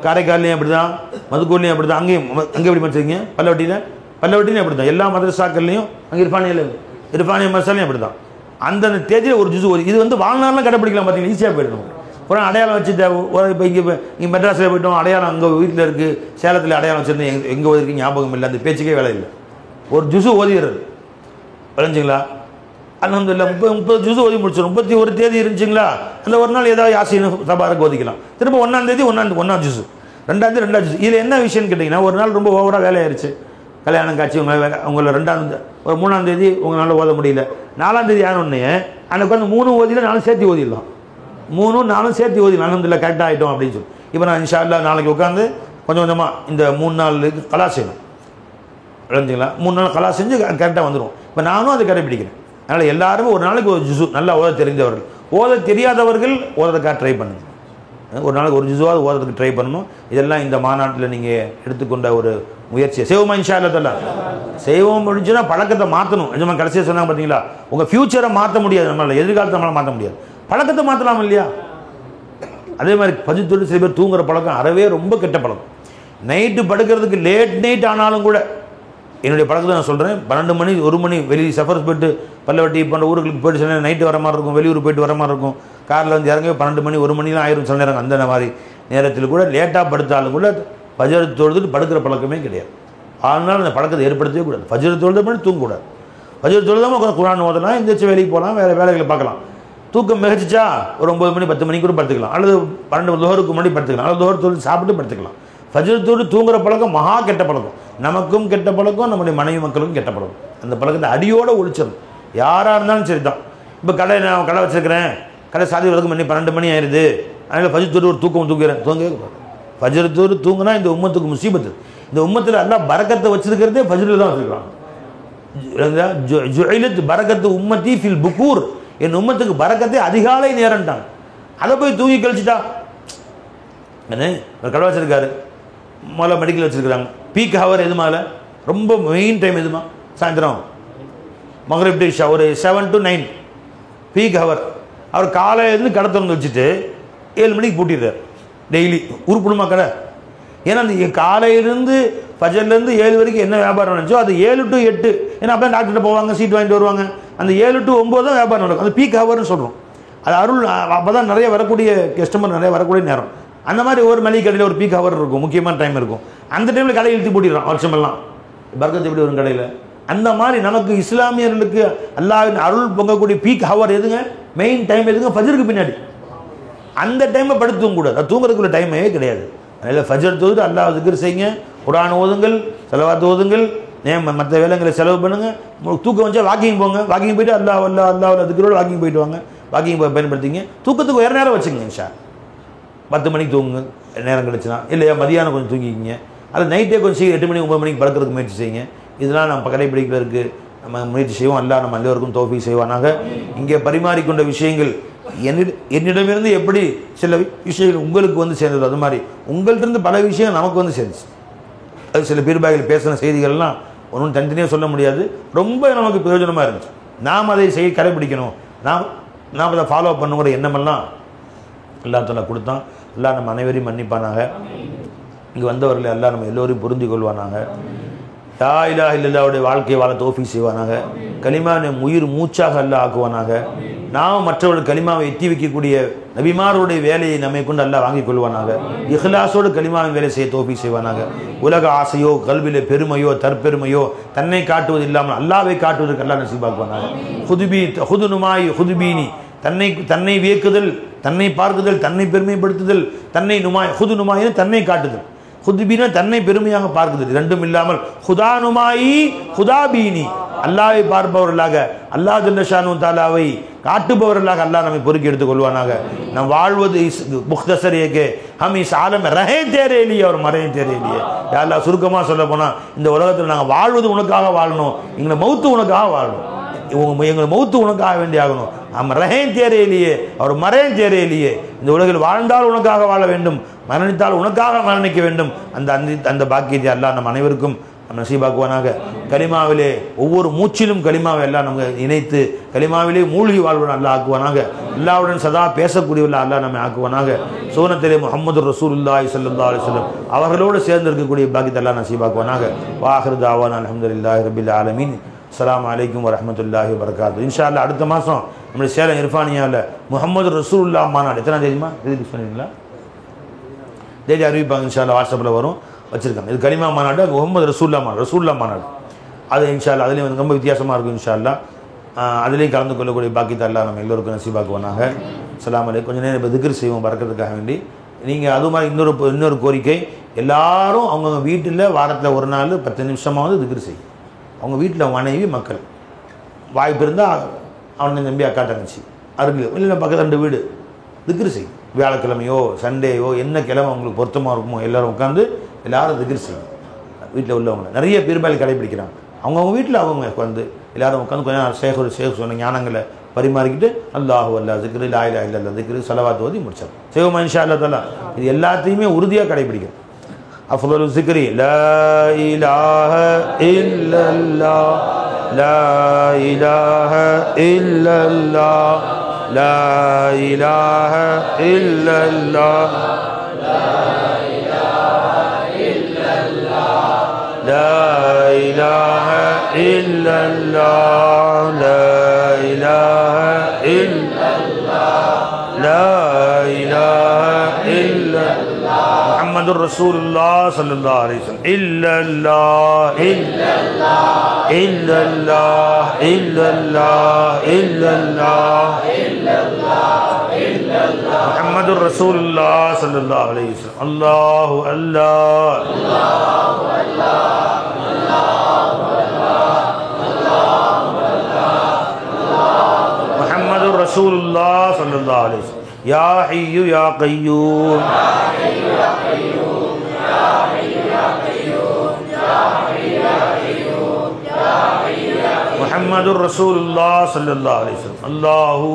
காரைக்கால்லையும் அப்படி தான், மதுக்கூர்லையும் அப்படி தான். அங்கேயும் அங்கே எப்படி படிச்சிருக்கீங்க? பல்லவட்டிலையும் அப்படி தான். எல்லா மதரசாக்கள்லையும் அங்கே இர்ஃபானிய மதரசாலையும் அப்படி தான். அந்தந்த தேதியில் ஒரு ஜுசு ஓதி. இது வந்து வாழ்நாளில் கடைப்பிடிக்கலாம். பார்த்தீங்கன்னா ஈஸியாக போயிடணும். அப்புறம் அடையாளம் வச்சு இப்போ இங்கே மெட்ராஸில் போய்ட்டோம், அடையாளம் அங்கே வீட்டில் இருக்குது, சேலத்தில் அடையாளம் வச்சுருந்தேன், எங்கே ஓதிருக்கு ஞாபகம் இல்லை, அந்த பேச்சுக்கே வேலை இல்லை. ஒரு ஜுசு ஓதிடுறது விளைஞ்சிங்களா. அல்ஹம்துலில்லாஹ் 30 ஜுசு ஓதி முடிச்சிடும். 31 தேதி இருந்துச்சுங்களா, அந்த ஒரு நாள் ஏதாவது யாசின் சபாருக்கு ஓதிக்கலாம். திரும்ப 1ஆம் தேதி 1 ஜுசு, 2ஆம் தேதி 2 ஜுசு. இதில் என்ன விஷயம்னு கேட்டிங்கன்னா, ஒரு நாள் ரொம்ப ஓவராக வேலையாயிருச்சு, கல்யாணம் காட்சி உங்களை 3ஆம் தேதி உங்களால் ஓத முடியல, 4ஆம் தேதி ஆனோடனே அன்றைக்கு வந்து 3 ஓதியில் 4 சேர்த்து ஓதிடலாம். 3, 4 சேர்த்து ஓதிடலாம். அல்ஹம்துலில்லாஹ் கரெக்டாக ஆகிட்டோம் அப்படின்னு சொல்லி. இப்போ நான் இன்ஷா அல்லாஹ் நாளைக்கு உட்காந்து கொஞ்சம் கொஞ்சமாக இந்த 3 நாளுக்கு கலா செய்யணும். விளைஞ்சிங்களா. 3 நாள் கலா செஞ்சு கரெக்டாக வந்துடும். இப்போ நானும் அதை கடைப்பிடிக்கிறேன். அதனால் எல்லாருமே ஒரு நாளைக்கு ஒரு ஜுசு நல்லா ஓத தெரிந்தவர்கள், ஓத தெரியாதவர்கள் ஓதறதுக்காக ட்ரை பண்ணுங்கள். ஒரு நாளைக்கு ஒரு ஜுசுவாவது ஓதறதுக்கு ட்ரை பண்ணணும். இதெல்லாம் இந்த மாநாட்டில் நீங்கள் எடுத்துக்கொண்ட ஒரு முயற்சியை செய்வோமா இன்ஷா அல்லாஹ் தஆலா. செய்வோம் முடிஞ்சுன்னா பழக்கத்தை மாற்றணும். நிஜமாக கடைசியாக சொன்னாங்க பார்த்தீங்களா, உங்கள் ஃப்யூச்சரை மாற்ற முடியாது நம்மளால், எதிர்காலத்தை நம்மளால் மாற்ற முடியாது, பழக்கத்தை மாற்றலாம் இல்லையா. அதே மாதிரி பஜ்தொழு சில பேர் தூங்குற பழக்கம் அறவே ரொம்ப கெட்ட பழக்கம். நைட்டு படுக்கிறதுக்கு லேட் நைட் ஆனாலும் கூட என்னுடைய பழக்கத்தை நான் சொல்கிறேன். 12 மணி 1 மணி வெளியே சஃபர்ஸ் போய்ட்டு பல்லவட்டி போன்ற ஊர்களுக்கு போய்ட்டு சில நேரம் நைட்டு வர மாதிரி இருக்கும், வெளியூர் போய்ட்டு வர மாதிரி இருக்கும், காரில் வந்து இறங்கவே 12 மணி 1 மணிலாம் ஆயிரும் சில நேரம். அந்த மாதிரி நேரத்தில் கூட லேட்டாக படுத்தாலும் கூட ஃபஜ்ர் தொழுதுட்டு படுக்கிற பழக்கமே கிடையாது. அதனால் அந்த பழக்கத்தை ஏற்படுத்தவே கூடாது. ஃபஜ்ர் தொழுது பண்ணி தூங்கக்கூடாது. ஃபஜ்ர் தொழுதாமல் கொஞ்சம் குர்ஆன் ஓதலாம், எந்திரிச்சு வேலைக்கு போகலாம், வேறு வேலைகளை பார்க்கலாம். தூக்கம் மிகச்சிச்சா ஒரு 9 மணி 10 மணிக்கு கூட படுத்துக்கலாம், அல்லது 12 துஹருக்கு முன்னாடி படுத்துக்கலாம், அல்லது துஹர் தொழுது சாப்பிட்டு படுத்துக்கலாம். ஃபஜ்ர் தொழுது தூங்குற பழக்கம் மகா கெட்ட பழக்கம். நமக்கும் கெட்ட பழக்கம், நம்முடைய மனைவி மக்களுக்கும் கெட்ட பழக்கம். அந்த பழக்கத்தை அடியோடு ஒழிச்சிடும். யாராக இருந்தாலும் சரி தான். இப்போ நான் கடை வச்சுருக்கிறேன், கடை சாதி வரைக்கும் மணி 12 மணி ஆயிடுது, அதனால் ஃபஜ்ர் தொழுது ஒரு தூக்கம் தூங்குறேன், தூங்கவே கூடாது. ஃபஜ்ர் தொழுது தூங்கினா இந்த உம்மத்துக்கு முசீபத்து. இந்த உம்மத்தில் எல்லாம் பரக்கத்தை வச்சிருக்கிறதே ஃபஜ்ரில் தான் வச்சுருக்காங்க. ஜுஇலத் பரக்கத்து உம்மத்தி ஃபில் புக்கூர், என் உம்மத்துக்கு பரக்கத்தை அதிகாலை நேரம்ட்டாங்க. அதை போய் தூங்கி கழிச்சுட்டா என்ன. ஒரு கடை வச்சுருக்காரு, முதல்ல மெடிக்கல் வச்சுருக்குறாங்க. பீக் ஹவர் எது மேலே ரொம்ப மெயின் டைம் எதுமா? சாயந்தரம் மகரிப் டு இஷா ஒரு 7 to 9 பீக் ஹவர். அவர் காலையிலேருந்து கடை திறந்து வச்சுட்டு 7 மணிக்கு பூட்டிடுறார். டெய்லி உருப்பிடுமா கடை? ஏன்னா அந்த காலையிலேருந்து ஃபஜர்லேருந்து 7 வரைக்கும் என்ன வியாபாரம் நினச்சோ அது 7 to 8. ஏன்னா அப்போ டாக்டர்கிட்ட போவாங்க, சீட் வாங்கிட்டு வருவாங்க. அந்த 7 to 9 தான் வியாபாரம் நடக்கும். அது பீக் ஹவர்னு சொல்கிறோம். அது அருள். அப்போ தான் நிறைய வரக்கூடிய கஸ்டமர் நிறைய வரக்கூடிய நேரம். அந்த மாதிரி ஒரு மளிகை கடையில் ஒரு பீக் ஹவர் இருக்கும், முக்கியமான டைம் இருக்கும். அந்த டைமில் கடை இழுத்து போட்டிடுறான் வருஷமெல்லாம். பர்க்கத்து எப்படி வரும் கடையில்? அந்த மாதிரி நமக்கு இஸ்லாமியர்களுக்கு அல்லாஹ்வின் அருள் பொங்கக்கூடிய பீக் ஹவர் எதுங்க? மெயின் டைம் எதுங்க? ஃபஜ்ருக்கு பின்னாடி. அந்த டைமை படுத்து தூங்கக்கூடாது, அது தூங்குறதுக்குள்ள டைமே கிடையாது. அதனால் ஃபஜ்ர் தொழுது அல்லாஹ் திக்ர் செய்யுங்க, குர்ஆன் ஓதுங்கள், ஸலவாத் ஓதுங்கள், மற்ற வேலைங்களை செலவு பண்ணுங்கள். தூக்கம் வச்சா வாக்கிங் போங்க, வாக்கிங் போயிட்டு அல்லாஹ் திக்ரோடு வாக்கிங் போயிட்டு வாங்க, வாக்கிங் பயன்படுத்திங்க. தூக்கத்துக்கு வேறு நேரம் வச்சுங்க. இன்ஷா 10 மணிக்கு தூங்குங்க நேரம் கிடச்சுனா, இல்லையா மதியானம் கொஞ்சம் தூங்கிக்கிங்க, அது நைட்டே கொஞ்சம் 8 மணி 9 மணிக்கு படுக்கிறதுக்கு முயற்சி செய்யுங்க. இதெல்லாம் நம்ம கடைப்பிடிக்கிறதுக்கு நம்ம முயற்சி செய்வோம். அல்லாஹ் நம்ம எல்லோருக்கும் தௌஃபீக் செய்வானாக. இங்கே பரிமாறிக்கொண்ட விஷயங்கள் என்னிடமிருந்து எப்படி சில விஷயங்கள் உங்களுக்கு வந்து சேர்ந்தது, அது மாதிரி உங்கள்கிட்ட பல விஷயம் நமக்கு வந்து சேர்ந்துச்சு. அது சில பீர்பாய்கள் பேசின செய்திகள்லாம் ஒன்றும் தனித்தனியாக சொல்ல முடியாது, ரொம்ப நமக்கு பிரயோஜனமாக இருந்துச்சு. நாம் அதை கடைப்பிடிக்கணும், நாம் அதை ஃபாலோ பண்ணுங்கிற எண்ணமெல்லாம் அல்லாஹ் தஆலா கொடுத்தான். அல்லாஹ் நம்ம அனைவரையும் மன்னிப்பானாக. இங்கே வந்தவர்களை அல்லாஹ் நம்ம எல்லோரையும் புரிந்து கொள்வானாக. லா இலாஹ இல்லல்லாஹ்வுடைய வாழ்க்கையை வாழ தௌஃபீக் செய்வானாக. கலிமாவை உயிர் மூச்சாக அல்லாஹ் ஆக்குவானாக. நாம் மற்றவர்கள் கலிமாவை எத்தி வைக்கக்கூடிய நபிமாருடைய வேலையை நம்மை கொண்டு அல்லாஹ் வாங்கிக் கொள்வானாக. இஹ்லாஸோடு கலிமாவின் வேலை செய்ய தௌஃபீக் செய்வானாக. உலக ஆசையோ கல்வியிலே பெருமையோ தற்பெருமையோ தன்னை காட்டுவது இல்லாமல் அல்லாஹ்வை காட்டுவதற்கு அல்லாஹ் நசீபாக்குவானாக. ஹுதுபீனி தன்னை வியக்குதல், தன்னை பார்க்குதல், தன்னை பெருமைப்படுத்துதல், தன்னை ஹுது நுமாயின்னு தன்னை காட்டுதல், ஹுதுபீனா தன்னை பெருமையாக பார்க்குதல், ரெண்டும் இல்லாமல் ஹுதா நுமாயி ஹுதாபீனி அல்லாஹ்வை பார்ப்பவர்களாக, அல்லாஹ் ஜல்ல ஷானு தஆலாவை காட்டுபவர்களாக அல்லாஹ் நம்மை பொறுக்கி எடுத்துக் கொள்வானாக. நாம் வாழ்வது முக்தசர் ஏகே ஹம் இஸ் ஆலம் ரஹே தேரே லியே और மரே தேரே லியே. யா அல்லாஹ் சுருக்கமாக சொல்ல போனால் இந்த உலகத்தில் நாங்கள் வாழ்வது உனக்காக வாழணும், எங்களை மௌத்து உனக்காக வாழணும், எங்களை மௌத்து உனக்காக வேண்டி ஆகணும். நம்ம ரஹே தேரையிலேயே அவர் மரே தேரையிலேயே இந்த உலகில் வாழ்ந்தால் உனக்காக வாழ வேண்டும், மரணித்தால் உனக்காக மரணிக்க வேண்டும். அந்த பாக்கியத்தை அல்லாஹ் நம் அனைவருக்கும் நம்ம நசீபாக்குவானாக. கலிமாவிலே ஒவ்வொரு மூச்சிலும் கலிமாவை எல்லாம் நம்ம இணைத்து கலிமாவிலே மூழ்கி வாழ்வன் அல்லாஹ் ஆக்குவானாக. அல்லாஹ்வுடன் சதா பேசக்கூடியவர்கள் அல்லாஹ் நம்மை ஆக்குவானாக. சூனத்திலே முஹம்மது ரசூலுல்லாஹி ஸல்லல்லாஹு அலைஹி வஸல்லம் அவர்களோடு சேர்ந்து இருக்கக்கூடிய பாக்கியத்தை அல்லாஹ் நசீபாக்குவானாக. வாஹிரு தாவானா அல்ஹம்துலில்லாஹி ரப்பில் ஆலமீன். அஸ்ஸலாமு அலைக்கும் வரஹ்மத்துல்லாஹி வபரகாத்துஹு. இன்ஷா அல்லாஹ் அடுத்த மாதம் நம்முடைய சேலம் இர்ஃபானியாவில் முஹம்மது ரசூலுல்லாஹ் மாநாடு எத்தனாம் தேதிமா தேதி சொன்னீங்களா? தேதி அறிவிப்பாங்க. இன்ஷா அல்லாஹ் வாட்ஸ்அப்பில் வரும், வச்சுருக்காங்க. இது கலிமா மாநாடு, முஹம்மது ரசூலுல்லாஹ் மாநாடு. அது இன்ஷா அல்லாஹ் அதுலேயும் வந்து ரொம்ப வித்தியாசமாக இருக்கும். இன்ஷா அல்லாஹ் அதுலேயும் கலந்து கொள்ளக்கூடிய பாக்கியத்தை அல்லாஹ் நம்ம எல்லோருக்கும் நசீபாக்குவானாக. அஸ்ஸலாமு அலைக்கும். கொஞ்சம் நேரம் இப்போ திக்ர் செய்வோம் பறக்கிறதுக்காக வேண்டி. நீங்கள் அது மாதிரி இன்னொரு கோரிக்கை, எல்லாரும் அவங்கவுங்க வீட்டில் வாரத்தில் ஒரு நாள் 10 நிமிஷமாவது திக்ர் செய்யும். அவங்க வீட்டில் மனைவி மக்கள் வாய்ப்பு இருந்தால் அவனை நம்பி அக்கா தங்கச்சி அருகில் இல்லை பக்கத்து 2 வீடு திக்ர் செய்யும். வியாழக்கிழமையோ சண்டேயோ என்ன கிழமை அவங்களுக்கு பொருத்தமாக இருக்குமோ எல்லோரும் உட்காந்து எல்லாரும் திக்ர் செய்யும். வீட்டில் உள்ளவங்க நிறைய பீர்பாயில் கடைபிடிக்கிறாங்க. அவங்கவுங்க வீட்டில் அவங்க வந்து எல்லாரும் உட்காந்து கொஞ்சம் ஷேக் சொன்ன ஞானங்களை பரிமாறிக்கிட்டு அல்லாஹு அல்லா திக்ரு லா இலாஹ இல்லல்லாஹ் திக்ரு ஸலவாத் ஓதி முடிச்சார். செய்வோமா இன்ஷா அல்லாஹ் தஆலா? இது எல்லாத்தையுமே உறுதியாக கடைபிடிக்கும். அஃதலு ஸிக்ரி லா இலாஹ இல்லல்லாஹ் லா இலாஹ இல்லல்லாஹ் லா இலாஹ இல்லல்லாஹ் லா இலாஹ இல்லல்லாஹ் லா இலாஹ இல்லல்லாஹ் லா இலாஹ இல்லல்லாஹ் முஹம்மதுர் ரசூலுல்லாஹ் ஸல்லல்லாஹு அலைஹி வஸல்லம் இல்லல்லாஹ் இல்லல்லாஹ் இல்லல்லாஹ் இல்லல்லாஹ் இல்லல்லாஹ் இல்லல்லாஹ் முஹம்மதுர் ரசூலுல்லாஹ் ஸல்லல்லாஹு அலைஹி வஸல்லம் அல்லாஹு அல்லாஹ் அல்லாஹு அல்லாஹ் முஹம்மதுர் ரசூலுல்லாஹ் ஸல்லல்லாஹு அலைஹி வஸல்லம் யா ஹய்யு யா கய்யூம் முஹம்மதுர் ரசூலுல்லாஹ் ஸல்லல்லாஹு அலைஹி வஸல்லம் அல்லாஹு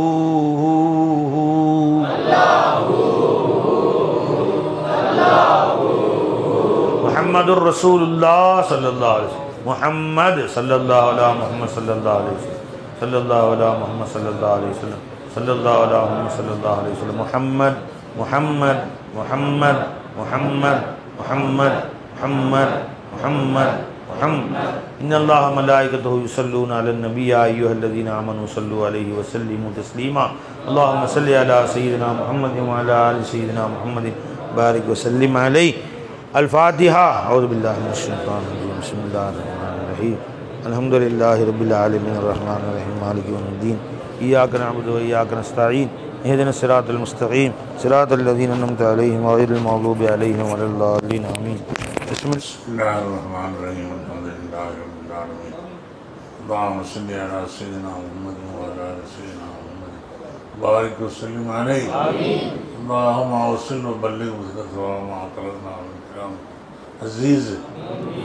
முஹம்மதுர் ரசூலுல்லாஹ் ஸல்லல்லாஹு அலைஹி வஸல்லம் முஹம்மது ஸல்லல்லாஹு அலா முஹம்மது ஸல்லல்லாஹு அலைஹி வஸல்லம் ஸல்லல்லாஹு அலா முஹம்மது ஸல்லல்லாஹு அலைஹி வஸல்லம் ஸல்லல்லாஹு அலா முஹம்மது ஸல்லல்லாஹு அலைஹி வஸல்லம் முஹம்மத் முஹம்மத் முஹம்மத் முஹம்மத் முஹம்மத் முஹம்மத் முஹம்மத் முஹம்மத் இன்னல்லாஹ மலாயிகத்துஹு யுஸல்லூன அலன் நபி யா அய்யுஹல்லதீன ஆமனூ ஸல்லூ அலைஹி வஸல்லிமு தஸ்லீமா அல்லாஹும்ம ஸல்லி அலா சய்யிதினா முஹம்மதின் வ அலா ஆலி சய்யிதினா முஹம்மதின் बारिक वसल्लिम अलैहि। अल-फातिहा। औज़ु बिल्लाहि मिनश शैतानिर रजीम। बिस्मिल्लाहिर रहमानिर रहीम। अल्हम्दुलिल्लाहि रब्बिल आलमीन अर्रहमानिर रहीम मालिकि यौमिद्दीन। इय्याका नअबुदु व इय्याका नस्तईन। इहदिनस सिरातल मुस्तक़ीम सिरातल लज़ीना अनअमता अलैहिम गैरिल मग़ज़ूबि अलैहिम वलद्दाल्लीन आमीन।
बिस्मिल्लाहिर्रहमानिर्रहीम। अल्हम्दुलिल्लाहि रब्बिल आलमीन। अल्लाहुम्मा सल्लि अला सय्यिदिना मुहम्मद व अला आलि सय्यिदिना मुहम्मद बारिक वसल्लिम अलैहि। अल्लाहुम्मा वसिल व बल्लिग़ मा तलबना मिन कलाम अज़ीज़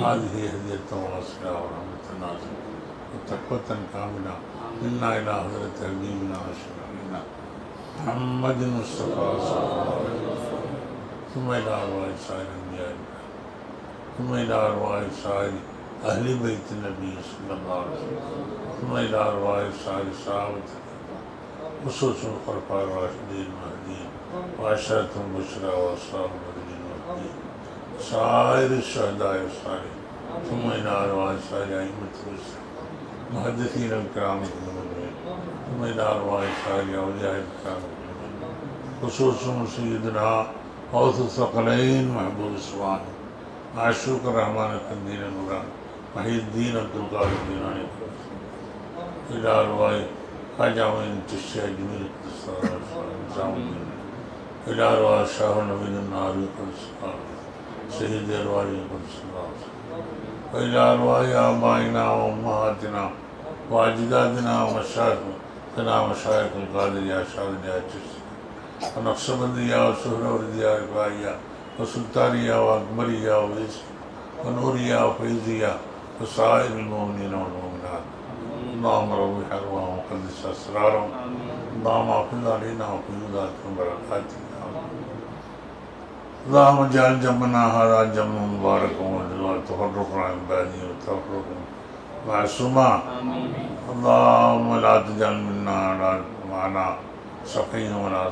हाज़िही हदियतुन व नस्रा व रहमतुन नाज़िला व तक़वतन कामिला मिन्ना इला हज़रत हबीबिना व शफ़ीना मुहम्मदिन मुस्तफ़ा सल्लल्लाहु अलैहि वसल्लम सुम्मा इला अर्वाहि साइरिल अंबिया सुम्मा इला अर्वाहि साइरि अहली बैत नबी सल्लल्लाहु अलैहि वसल्लम सुम्मा इला अर्वाहि साइरि सहाबत खुसूसन खुलफ़ाए राशिदीन महदीन व अशरतुल मुबश्शरा व अस्हाबुल बदरीन वदीन साइरि शुहदाए व सालिहीन सुम्मा इला अर्वाहि साइरि अइम्मतिल रुस्ल मुहद्दिसीन किराम सुम्मा इला अर्वाहि साइरि औलियाए किराम खुसूसन सय्यिदना गौसुस सकलैन महबूब सुभान आशूक रहमान कंदील नूरान महीद्दीन अब्दुल कादिर जीलानी इला अर्वाहि ख्वाजा मोइन चिश्ती अजमीर निज़ामुद्दीन इला अर्वाहि शाह नबीन नारी शहीद अरवाही व इला अर्वाहि आबाइना व उम्महातिना व अजदादिना व मशाइखिना मशाइखुल क़ादिरिया शाज़िलिया चिश्ती व नक्शबंदिया व सुहरावर्दिया इब्राहिया व सुल्तानिया व अकबरिया व वेस व नूरिया व फैज़िया व साइरिल मोमिनीन वल मोमिनात अल्लाहुम्मा रब्बि हरवा मुक़द्दिस असरारहुम अल्लाहुम्मा हफ़िज़ अलैना व फ़ुयूदातिहिम बरकातिहिम अल्लाहुम्मा जअल जमअना हाज़ा जमअन मुबारकन व तफ़र्रुक़ना मिन बअदिही तफ़र्रुक़न मअसूमा अल्लाहुम्मा ला तजअल मिन्ना मअना शक़िय्यन व ला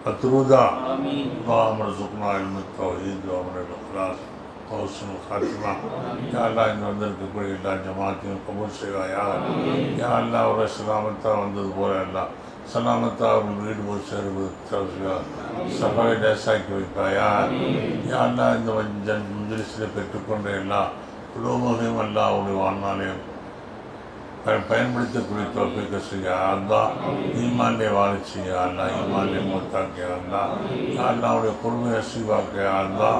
मतरूदा अल्लाहुम्मा अर्ज़ुक़ना इल्मत तौहीद व अमल इख़लास व हुस्नुल ख़ातिमा। या अल्लाह इन अंदर के पूरी अल्लाह जमात में कबूल से या अल्लाह और सलामत वंदद बोले अल्लाह सलामत और वीड वो शर वो तौसिया सफाई जैसा कि पाया या अल्लाह इन मजलिस से पेट्टुकोंडे अल्लाह कुलूबुहुम अल्लाह उलिवान्नाले பயன்படுத்தக்கூடிய தௌஃபீக் செய்யா அல்லாஹ் ஈமான் வாரிசு யா அல்லாஹ் ஈமான் முத்தகி யா அல்லாஹ் யா அல்லாஹ்வுடைய குர்பை நசீபாக்க யா அல்லாஹ்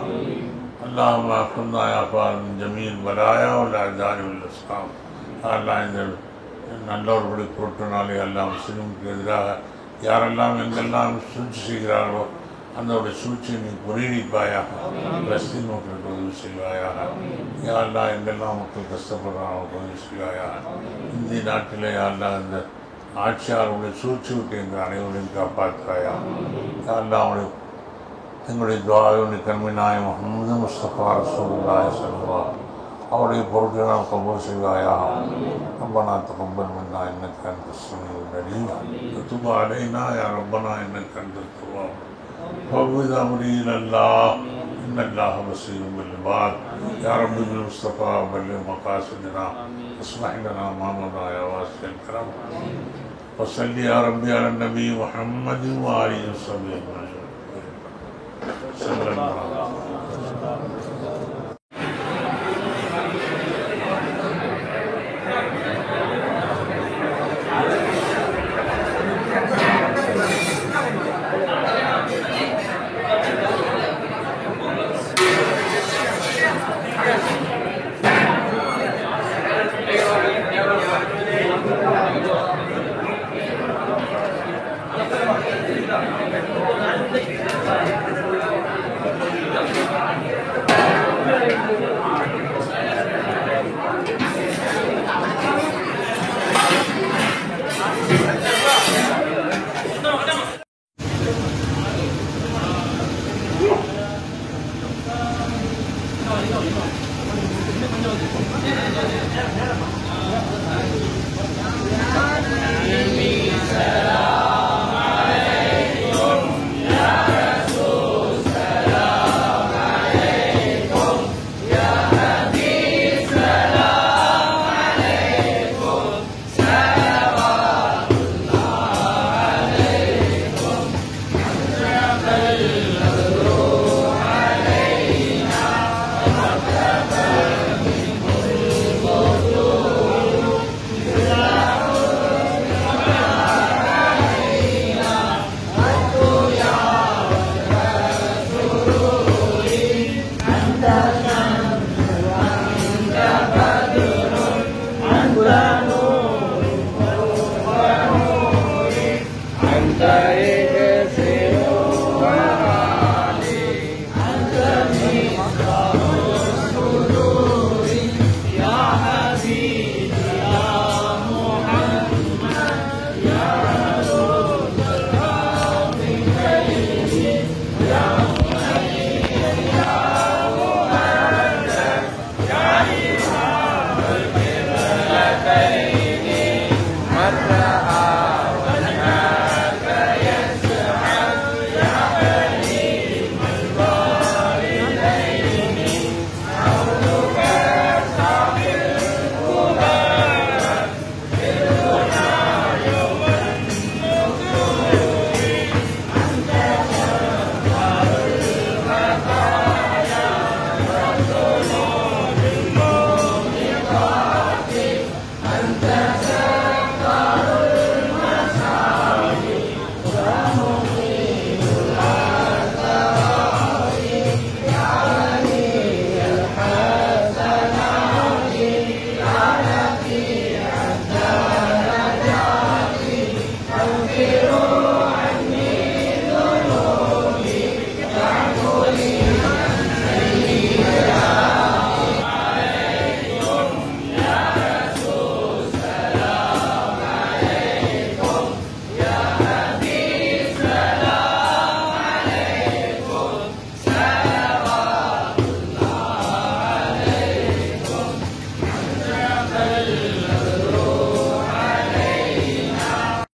அல்லாஹும்ம குன்னா யா ஃபால் ஜமீல் பலாயா வல் அஜாரி வல் அஸ்காம் யா அல்லாஹ் இந்த நல்லவர்களுடைய பொருட்டினாலே அல்லாஹ் முஸ்லிமுக்கு எதிராக யாரெல்லாம் எங்கெல்லாம் சூழ்ச்சி செய்கிறார்களோ அந்த சூழ்ச்சியை நீ முறியடிப்பாயாக பலஸ்தீன் மக்களுக்கு உதவி செய்வாயாக யா அல்லாஹ் எங்கெல்லாம் மக்கள் கஷ்டப்படுறாங்க உதவி செய்வாயாக இந்திய நாட்டிலே யா அல்லாஹ் இந்த ஆட்சியாளருடைய சூழ்ச்சி விட்டு எங்கள் அனைவரையும் காப்பாற்றுவாயா யா அல்லாஹ் எங்களுடைய துஆவுடைய கண்மணியாய முஹம்மது முஸ்தஃபா ரசூலுல்லாஹி ஸல்லல்லாஹு அவருடைய பொருட்களை நாம் கபூல் செய்வாயா ரப்பனா தகப்பல் மின்னா இன்னக அன்தஸ் ஸமீஉல் அலீம் வதுப் அலைனா யா ரப்பனா இன்னக அன்தத் தவ்வாப் فوض أمري إلى الله إن الله بصير بالعباد يا رب بالمصطفى بلغ مقاصدنا واصلح لنا ما مضى يا واسع الكرم وصل يا ربي على النبي محمد وآله وصحبه أجمعين صلى الله عليه وسلم.